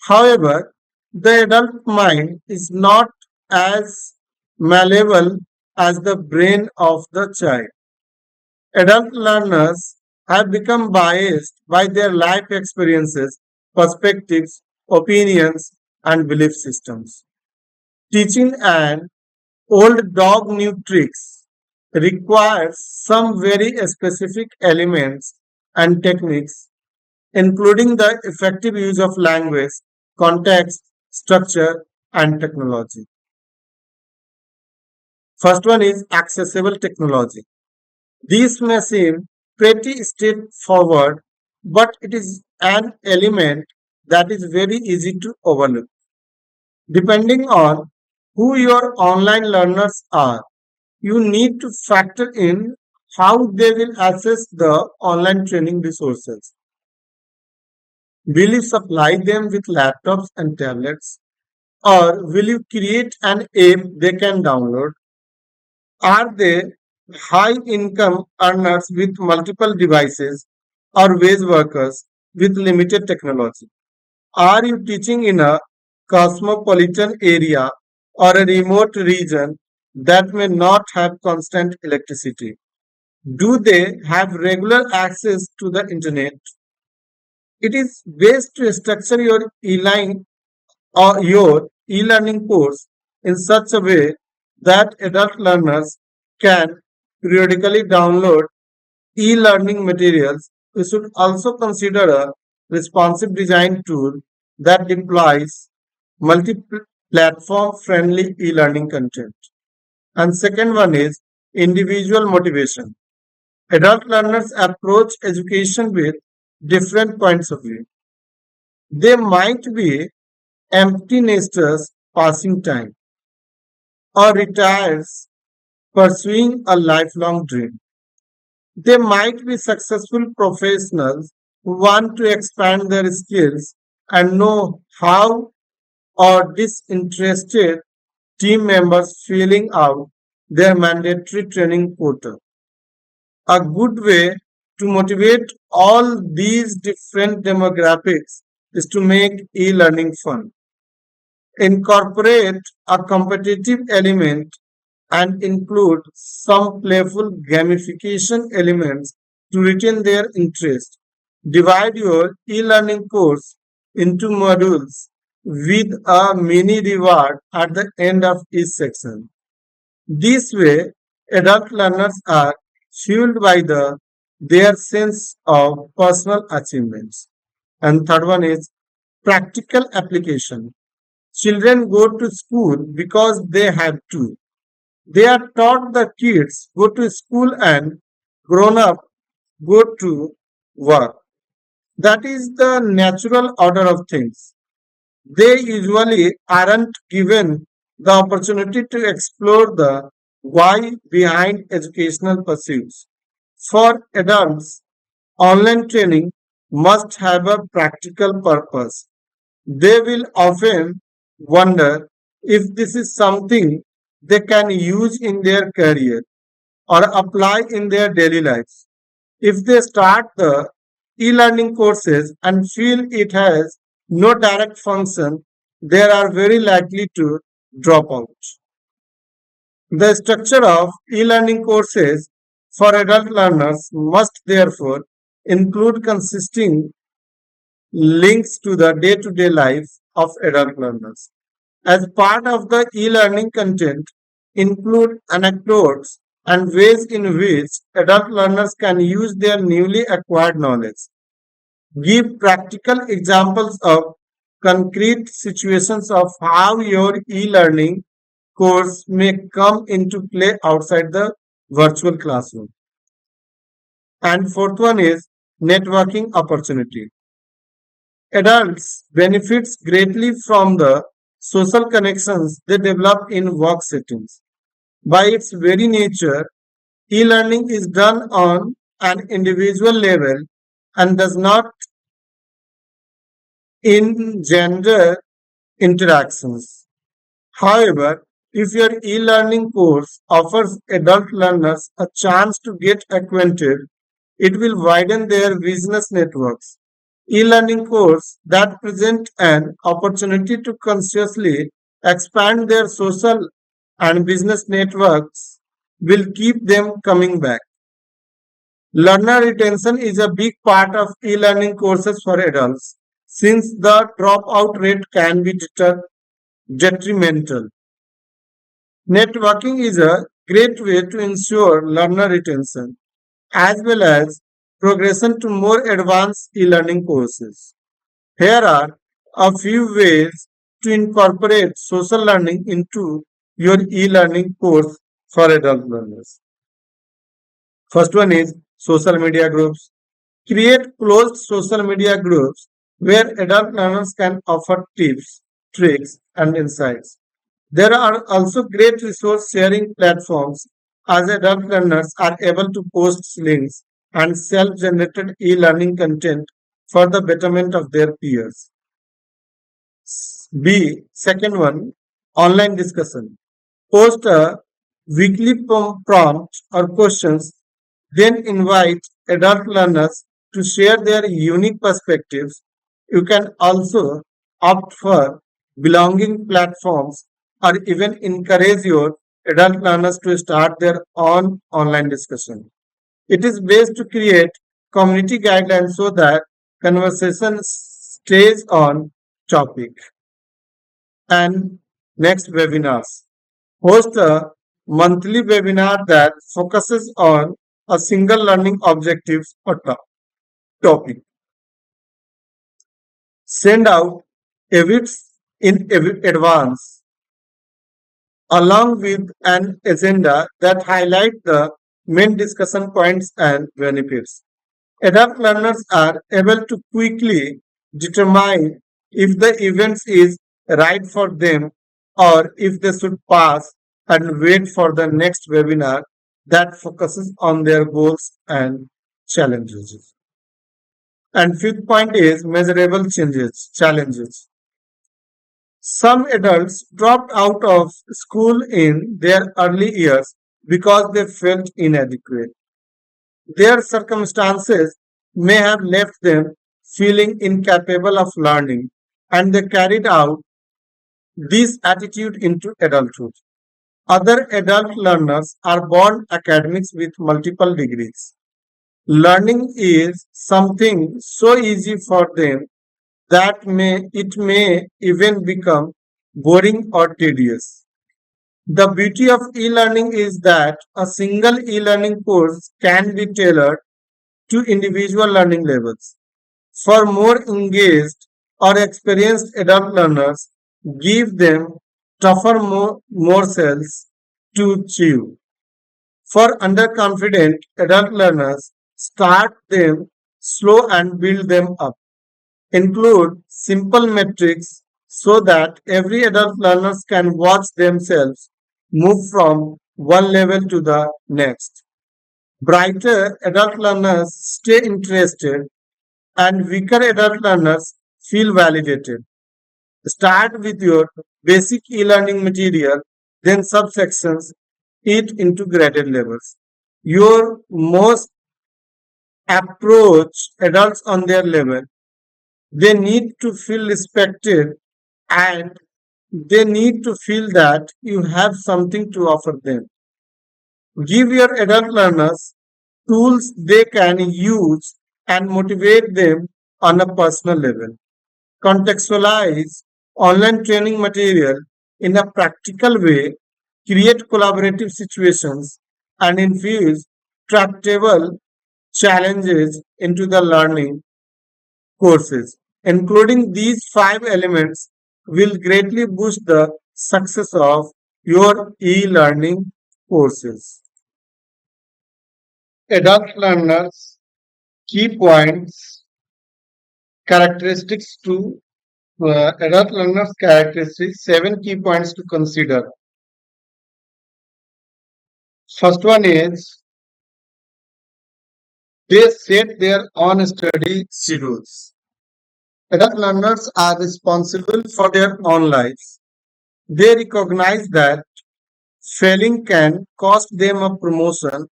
However, the adult mind is not as malleable as the brain of the child. Adult learners have become biased by their life experiences, perspectives, opinions, and belief systems. Teaching an old dog new tricks requires some very specific elements and techniques, including the effective use of language, context, structure, and technology. First one is accessible technology. These may seem pretty straightforward, but it is an element that is very easy to overlook. Depending on who your online learners are, you need to factor in how they will access the online training resources. Will you supply them with laptops and tablets? Or will you create an app they can download? Are they high income earners with multiple devices or wage workers with limited technology? Are you teaching in a cosmopolitan area or a remote region that may not have constant electricity? Do they have regular access to the internet? It is best to structure your e-learning course in such a way that adult learners can periodically download e-learning materials. We should also consider a responsive design tool that deploys multi-platform friendly e-learning content. And second one is individual motivation. Adult learners approach education with different points of view. They might be empty nesters passing time or retires pursuing a lifelong dream. They might be successful professionals who want to expand their skills and know how, or disinterested team members filling out their mandatory training quota. A good way to motivate all these different demographics is to make e learning fun. Incorporate a competitive element and include some playful gamification elements to retain their interest. Divide your e-learning course into modules with a mini reward at the end of each section. This way, adult learners are fueled by their sense of personal achievements. And third one is practical application. Children go to school because they have to. They are taught the kids go to school and grown up go to work. That is the natural order of things. They usually aren't given the opportunity to explore the why behind educational pursuits. For adults, online training must have a practical purpose. They will often wonder if this is something they can use in their career or apply in their daily lives. If they start the e learning courses and feel it has no direct function, they are very likely to drop out. The structure of e learning courses for adult learners must therefore include consisting links to the day to day life of adult learners. As part of the e-learning content, include anecdotes and ways in which adult learners can use their newly acquired knowledge. Give practical examples of concrete situations of how your e-learning course may come into play outside the virtual classroom. And fourth one is networking opportunity. Adults benefits greatly from the social connections they develop in work settings. By its very nature, e-learning is done on an individual level and does not engender interactions. However, if your e-learning course offers adult learners a chance to get acquainted, it will widen their business networks. E-learning courses that present an opportunity to consciously expand their social and business networks will keep them coming back. Learner retention is a big part of e-learning courses for adults. since the dropout rate can be detrimental. Networking is a great way to ensure learner retention as well as progression to more advanced e-learning courses. Here are a few ways to incorporate social learning into your e-learning course for adult learners. First one is social media groups. Create closed social media groups where adult learners can offer tips, tricks, and insights. There are also great resource sharing platforms as adult learners are able to post links and self generated e learning content for the betterment of their peers. Second one, online discussion. Post a weekly prompt or questions, then invite adult learners to share their unique perspectives. You can also opt for belonging platforms or even encourage your adult learners to start their own online discussion. It is best to create community guidelines so that conversation stays on topic. And next, webinars. Host a monthly webinar that focuses on a single learning objective or topic. Send out events in advance along with an agenda that highlight the main discussion points and benefits. Adult learners are able to quickly determine if the event is right for them or if they should pass and wait for the next webinar that focuses on their goals and challenges. And fifth point is measurable challenges. Some adults dropped out of school in their early years because they felt inadequate. Their circumstances may have left them feeling incapable of learning, and they carried out this attitude into adulthood. Other adult learners are born academics with multiple degrees. Learning is something so easy for them that it may even become boring or tedious. The beauty of e-learning is that a single e-learning course can be tailored to individual learning levels. For more engaged or experienced adult learners, give them tougher more cells to chew. For underconfident adult learners, start them slow and build them up. Include simple metrics so that every adult learners can watch themselves move from one level to the next. Brighter adult learners stay interested and weaker adult learners feel validated. Start with your basic e-learning material, then subsections it into graded levels. Your most approach adults on their level. They need to feel respected and they need to feel that you have something to offer them. Give your adult learners tools they can use and motivate them on a personal level. Contextualize online training material in a practical way, create collaborative situations, and infuse tractable challenges into the learning courses. Including these five elements will greatly boost the success of your e-learning courses. Adult learners, key points, characteristics to adult learners characteristics, seven key points to consider. First one is they set their own study schedules. Adult learners are responsible for their own lives. They recognize that failing can cost them a promotion,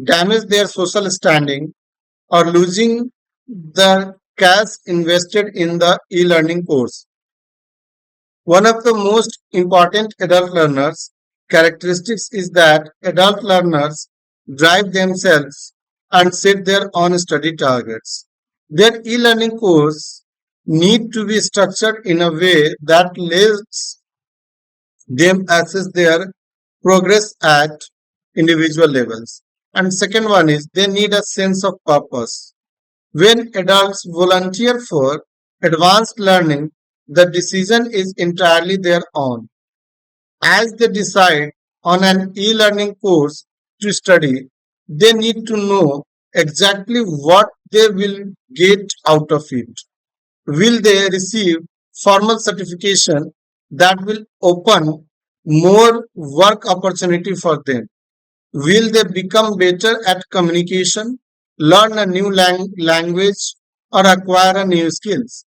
damage their social standing, or losing the cash invested in the e-learning course. One of the most important adult learners characteristics is that adult learners drive themselves and set their own study targets. Their e-learning course need to be structured in a way that lets them assess their progress at individual levels. And second one is they need a sense of purpose. When adults volunteer for advanced learning, the decision is entirely their own. As they decide on an e-learning course to study, they need to know exactly what they will get out of it. Will they receive formal certification that will open more work opportunity for them? Will they become better at communication, learn a new language, or acquire a new skills?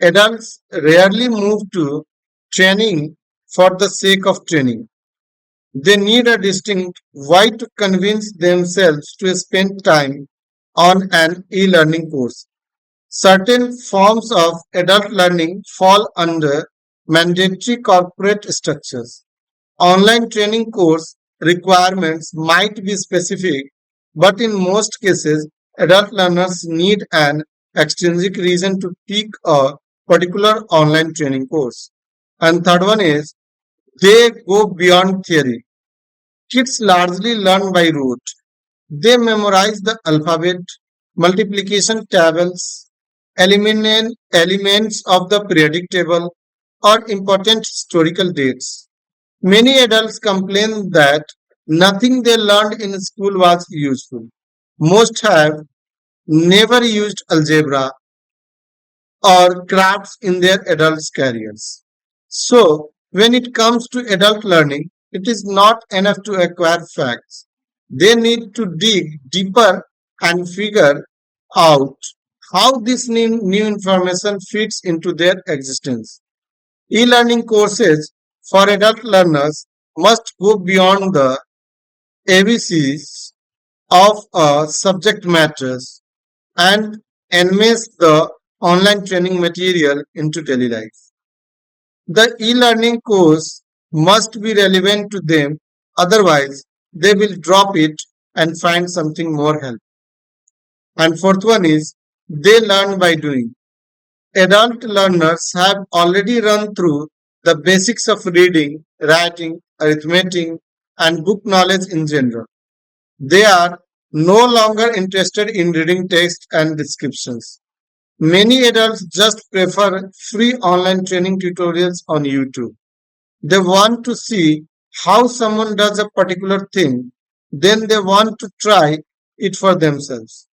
Adults rarely move to training for the sake of training. They need a distinct why to convince themselves to spend time on an e-learning course. Certain forms of adult learning fall under mandatory corporate structures. Online training course requirements might be specific, but in most cases, adult learners need an extrinsic reason to pick a particular online training course. And third one is they go beyond theory. Kids largely learn by rote. They memorize the alphabet, multiplication tables, eliminate elements of the periodic table, or important historical dates. Many adults complain that nothing they learned in school was useful. Most have never used algebra or crafts in their adult careers. So, when it comes to adult learning, it is not enough to acquire facts. They need to dig deeper and figure out how this new information fits into their existence. E learning courses for adult learners must go beyond the ABCs of subject matters and enhance the online training material into daily life. The e-learning course must be relevant to them, otherwise they will drop it and find something more helpful. And fourth one is they learn by doing. Adult learners have already run through the basics of reading, writing, arithmetic, and book knowledge in general. They are no longer interested in reading text and descriptions. Many adults just prefer free online training tutorials on YouTube. They want to see how someone does a particular thing, then they want to try it for themselves.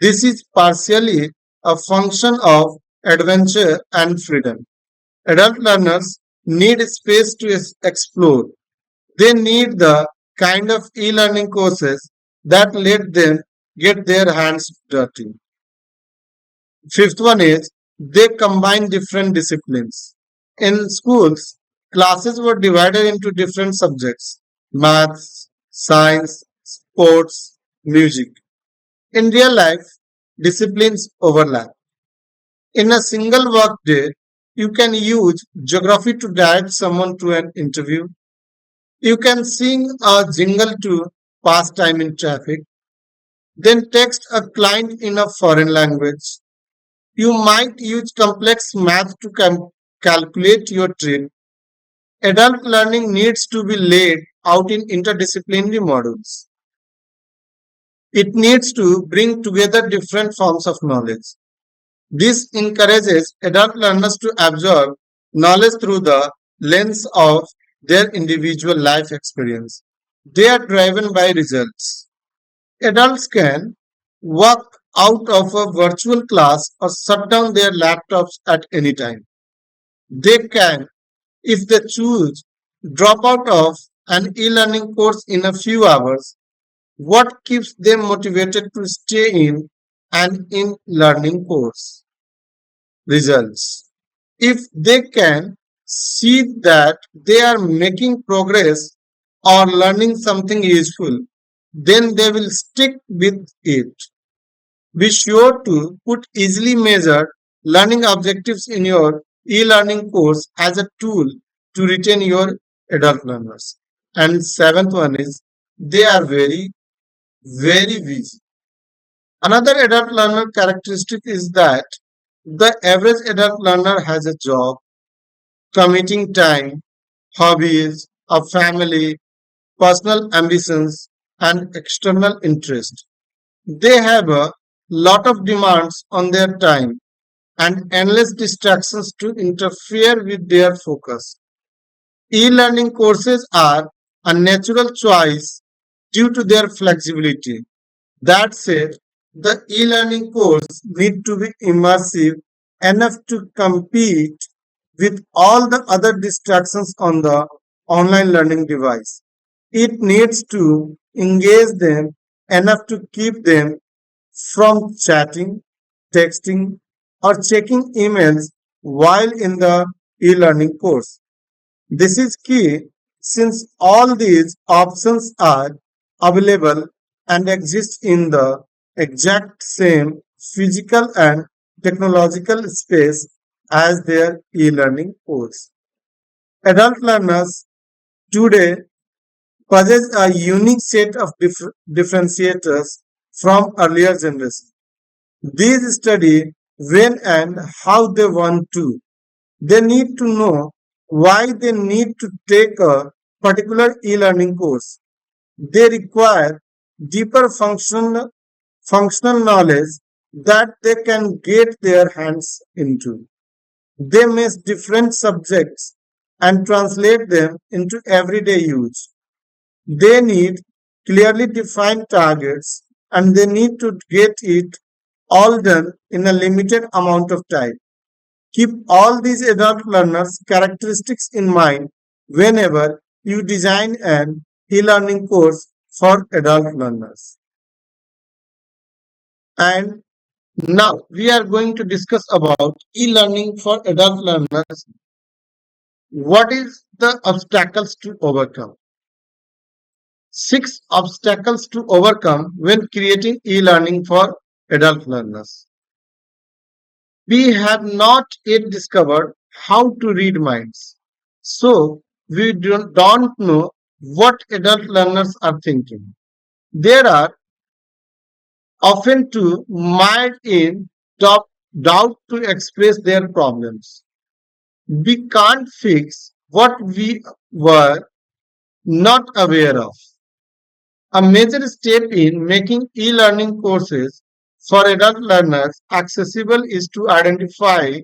This is partially a function of adventure and freedom. Adult learners need space to explore. They need the kind of e learning courses that let them get their hands dirty. Fifth one is they combine different disciplines. In schools, classes were divided into different subjects: maths, science, sports, music. In real life, disciplines overlap. In a single work day, you can use geography to direct someone to an interview. You can sing a jingle to pass time in traffic, then text a client in a foreign language. You might use complex math to calculate your trip. Adult learning needs to be laid out in interdisciplinary modules. It needs to bring together different forms of knowledge. This encourages adult learners to absorb knowledge through the lens of their individual life experience. They are driven by results. Adults can walk out of a virtual class or shut down their laptops at any time. They can, if they choose, drop out of an e learning course in a few hours. What keeps them motivated to stay in an in learning course? Results. If they can see that they are making progress or learning something useful, then they will stick with it. Be sure to put easily measured learning objectives in your e-learning course as a tool to retain your adult learners. And seventh one is they are very busy. Another adult learner characteristic is that The average adult learner has a job, committing time, hobbies, a family, personal ambitions, and external interest. They have a lot of demands on their time and endless distractions to interfere with their focus. E-learning courses are a natural choice due to their flexibility. That said, the e-learning course need to be immersive enough to compete with all the other distractions on the online learning device. It needs to engage them enough to keep them from chatting, texting, or checking emails while in the e-learning course. This is key since all these options are available and exist in the exact same physical and technological space as their e-learning course. Adult learners today possess a unique set of differentiators from earlier generations. These study when and how they want to. They need to know why they need to take a particular e-learning course. They require deeper functional knowledge that they can get their hands into. They mix different subjects and translate them into everyday use. They need clearly defined targets and they need to get it all done in a limited amount of time. Keep all these adult learners' characteristics in mind whenever you design an e-learning course for adult learners. And now we are going to discuss about e-learning for adult learners. What is the obstacles to overcome? Six obstacles to overcome when creating e-learning for adult learners. We have not yet discovered how to read minds. So we don't know what adult learners are thinking. There are often too mired in doubt, doubt to express their problems. We can't fix what we were not aware of. A major step in making e-learning courses for adult learners accessible is to identify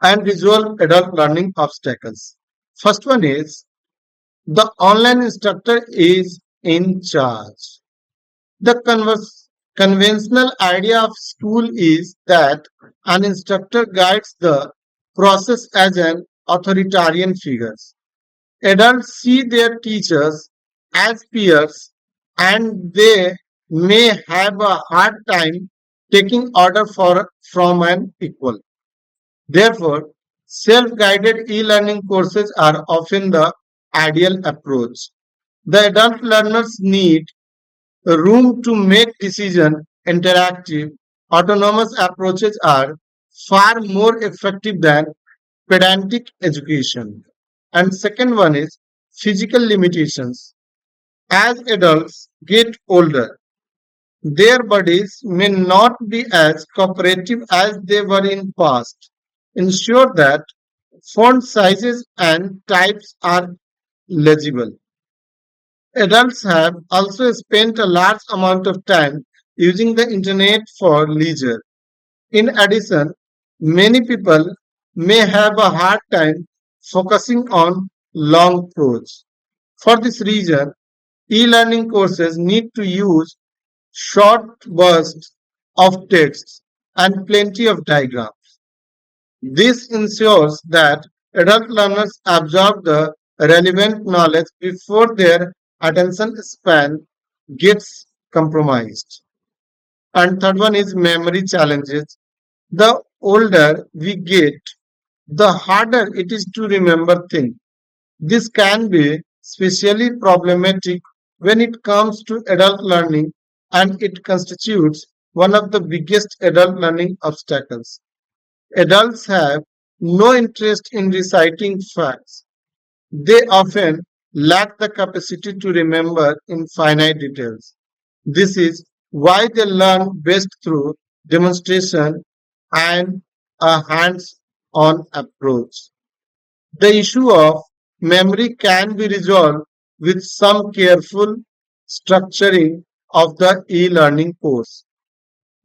and resolve adult learning obstacles. First one is the online instructor is in charge. The conventional idea of school is that an instructor guides the process as an authoritarian figure. Adults see their teachers as peers and they may have a hard time taking order from an equal. Therefore, self-guided e-learning courses are often the ideal approach. The adult learners need room to make decisions. Interactive, autonomous approaches are far more effective than pedantic education. And second one is physical limitations. As adults get older, their bodies may not be as cooperative as they were in past. Ensure that font sizes and types are legible. Adults have also spent a large amount of time using the internet for leisure. In addition, many people may have a hard time focusing on long prose. For this reason, e-learning courses need to use short bursts of text and plenty of diagrams. This ensures that adult learners absorb the relevant knowledge before their attention span gets compromised. And third one is memory challenges. The older we get, the harder it is to remember things. This can be especially problematic when it comes to adult learning and it constitutes one of the biggest adult learning obstacles. Adults have no interest in reciting facts. They often lack the capacity to remember infinite details. This is why they learn best through demonstration and a hands-on approach. The issue of memory can be resolved with some careful structuring of the e-learning course.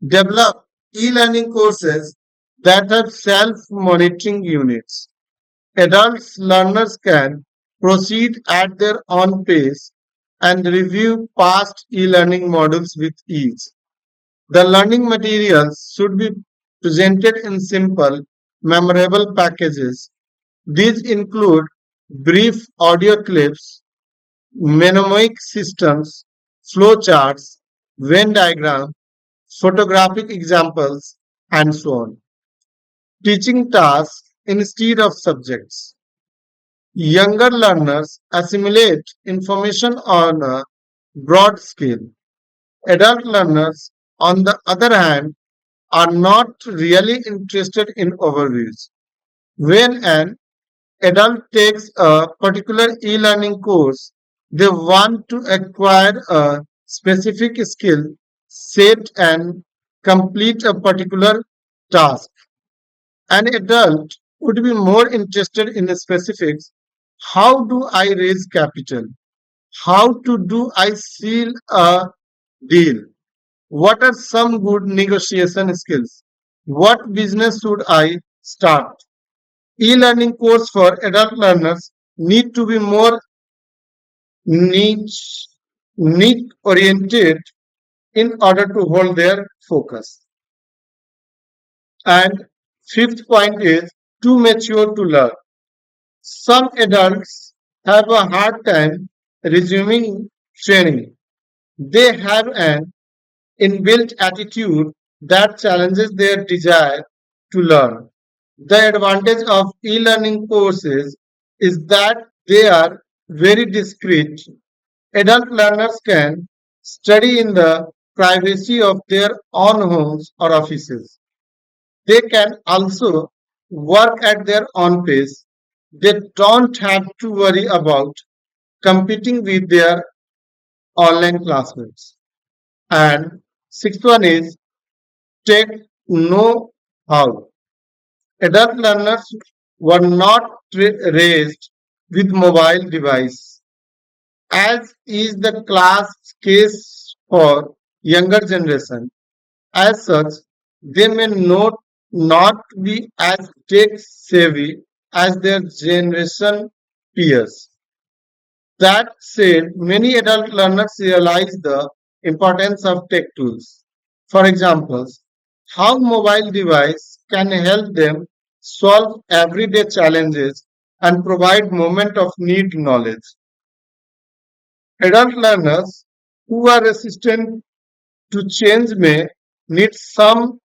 Develop e-learning courses that have self-monitoring units. Adults learners can proceed at their own pace and review past e-learning modules with ease. The learning materials should be presented in simple, memorable packages. These include brief audio clips, mnemonic systems, flowcharts, Venn diagrams, photographic examples, and so on. Teaching tasks instead of subjects. Younger learners assimilate information on a broad scale. Adult learners, on the other hand, are not really interested in overviews. When an adult takes a particular e-learning course, they want to acquire a specific skill set and complete a particular task. An adult would be more interested in the specifics. How do I raise capital? How to do I seal a deal? What are some good negotiation skills? What business should I start? E-learning course for adult learners need to be more niche, niche oriented in order to hold their focus. And fifth point is too mature to learn. Some adults have a hard time resuming training. They have an inbuilt attitude that challenges their desire to learn. The advantage of e-learning courses is that they are very discreet. Adult learners can study in the privacy of their own homes or offices. They can also work at their own pace. They don't have to worry about competing with their online classmates. And sixth one is take know how. Adult learners were not raised with mobile device, as is the class case for younger generation. As such, they may not be as tech savvy as their generation peers. That said, many adult learners realize the importance of tech tools. For example, how mobile device can help them solve everyday challenges and provide moment of need knowledge. Adult learners who are resistant to change may need some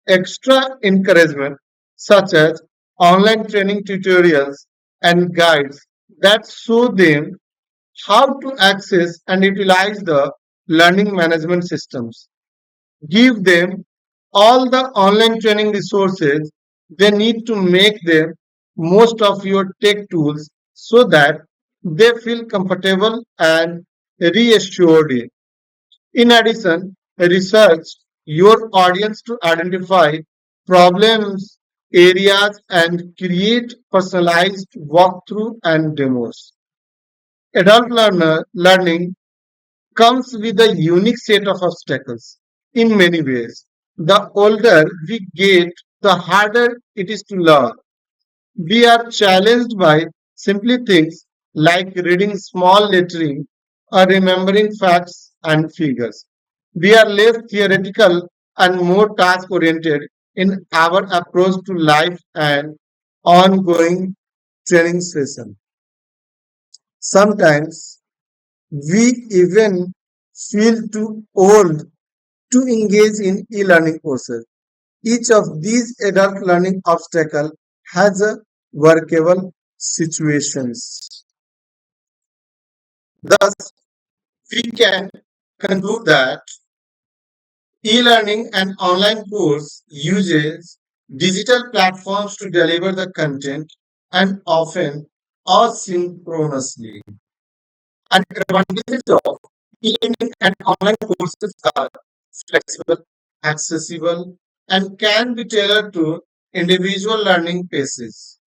extra encouragement, such as online training tutorials and guides that show them how to access and utilize the learning management systems. Give them all the online training resources they need to make them most of your tech tools so that they feel comfortable and reassured. In addition, research your audience to identify problems, areas, and create personalized walkthrough and demos. Adult learning comes with a unique set of obstacles in many ways. The older we get, the harder it is to learn. We are challenged by simply things like reading small lettering or remembering facts and figures. We are less theoretical and more task oriented in our approach to life and ongoing training session. Sometimes we even feel too old to engage in e-learning courses. Each of these adult learning obstacle has a workable situations. Thus, we can conclude that e-learning and online course uses digital platforms to deliver the content and often asynchronously. And advantages of e-learning and online courses are flexible, accessible, and can be tailored to individual learning paces.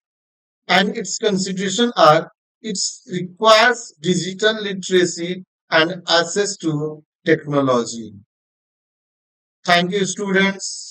And its consideration are it requires digital literacy and access to technology. Thank you, students.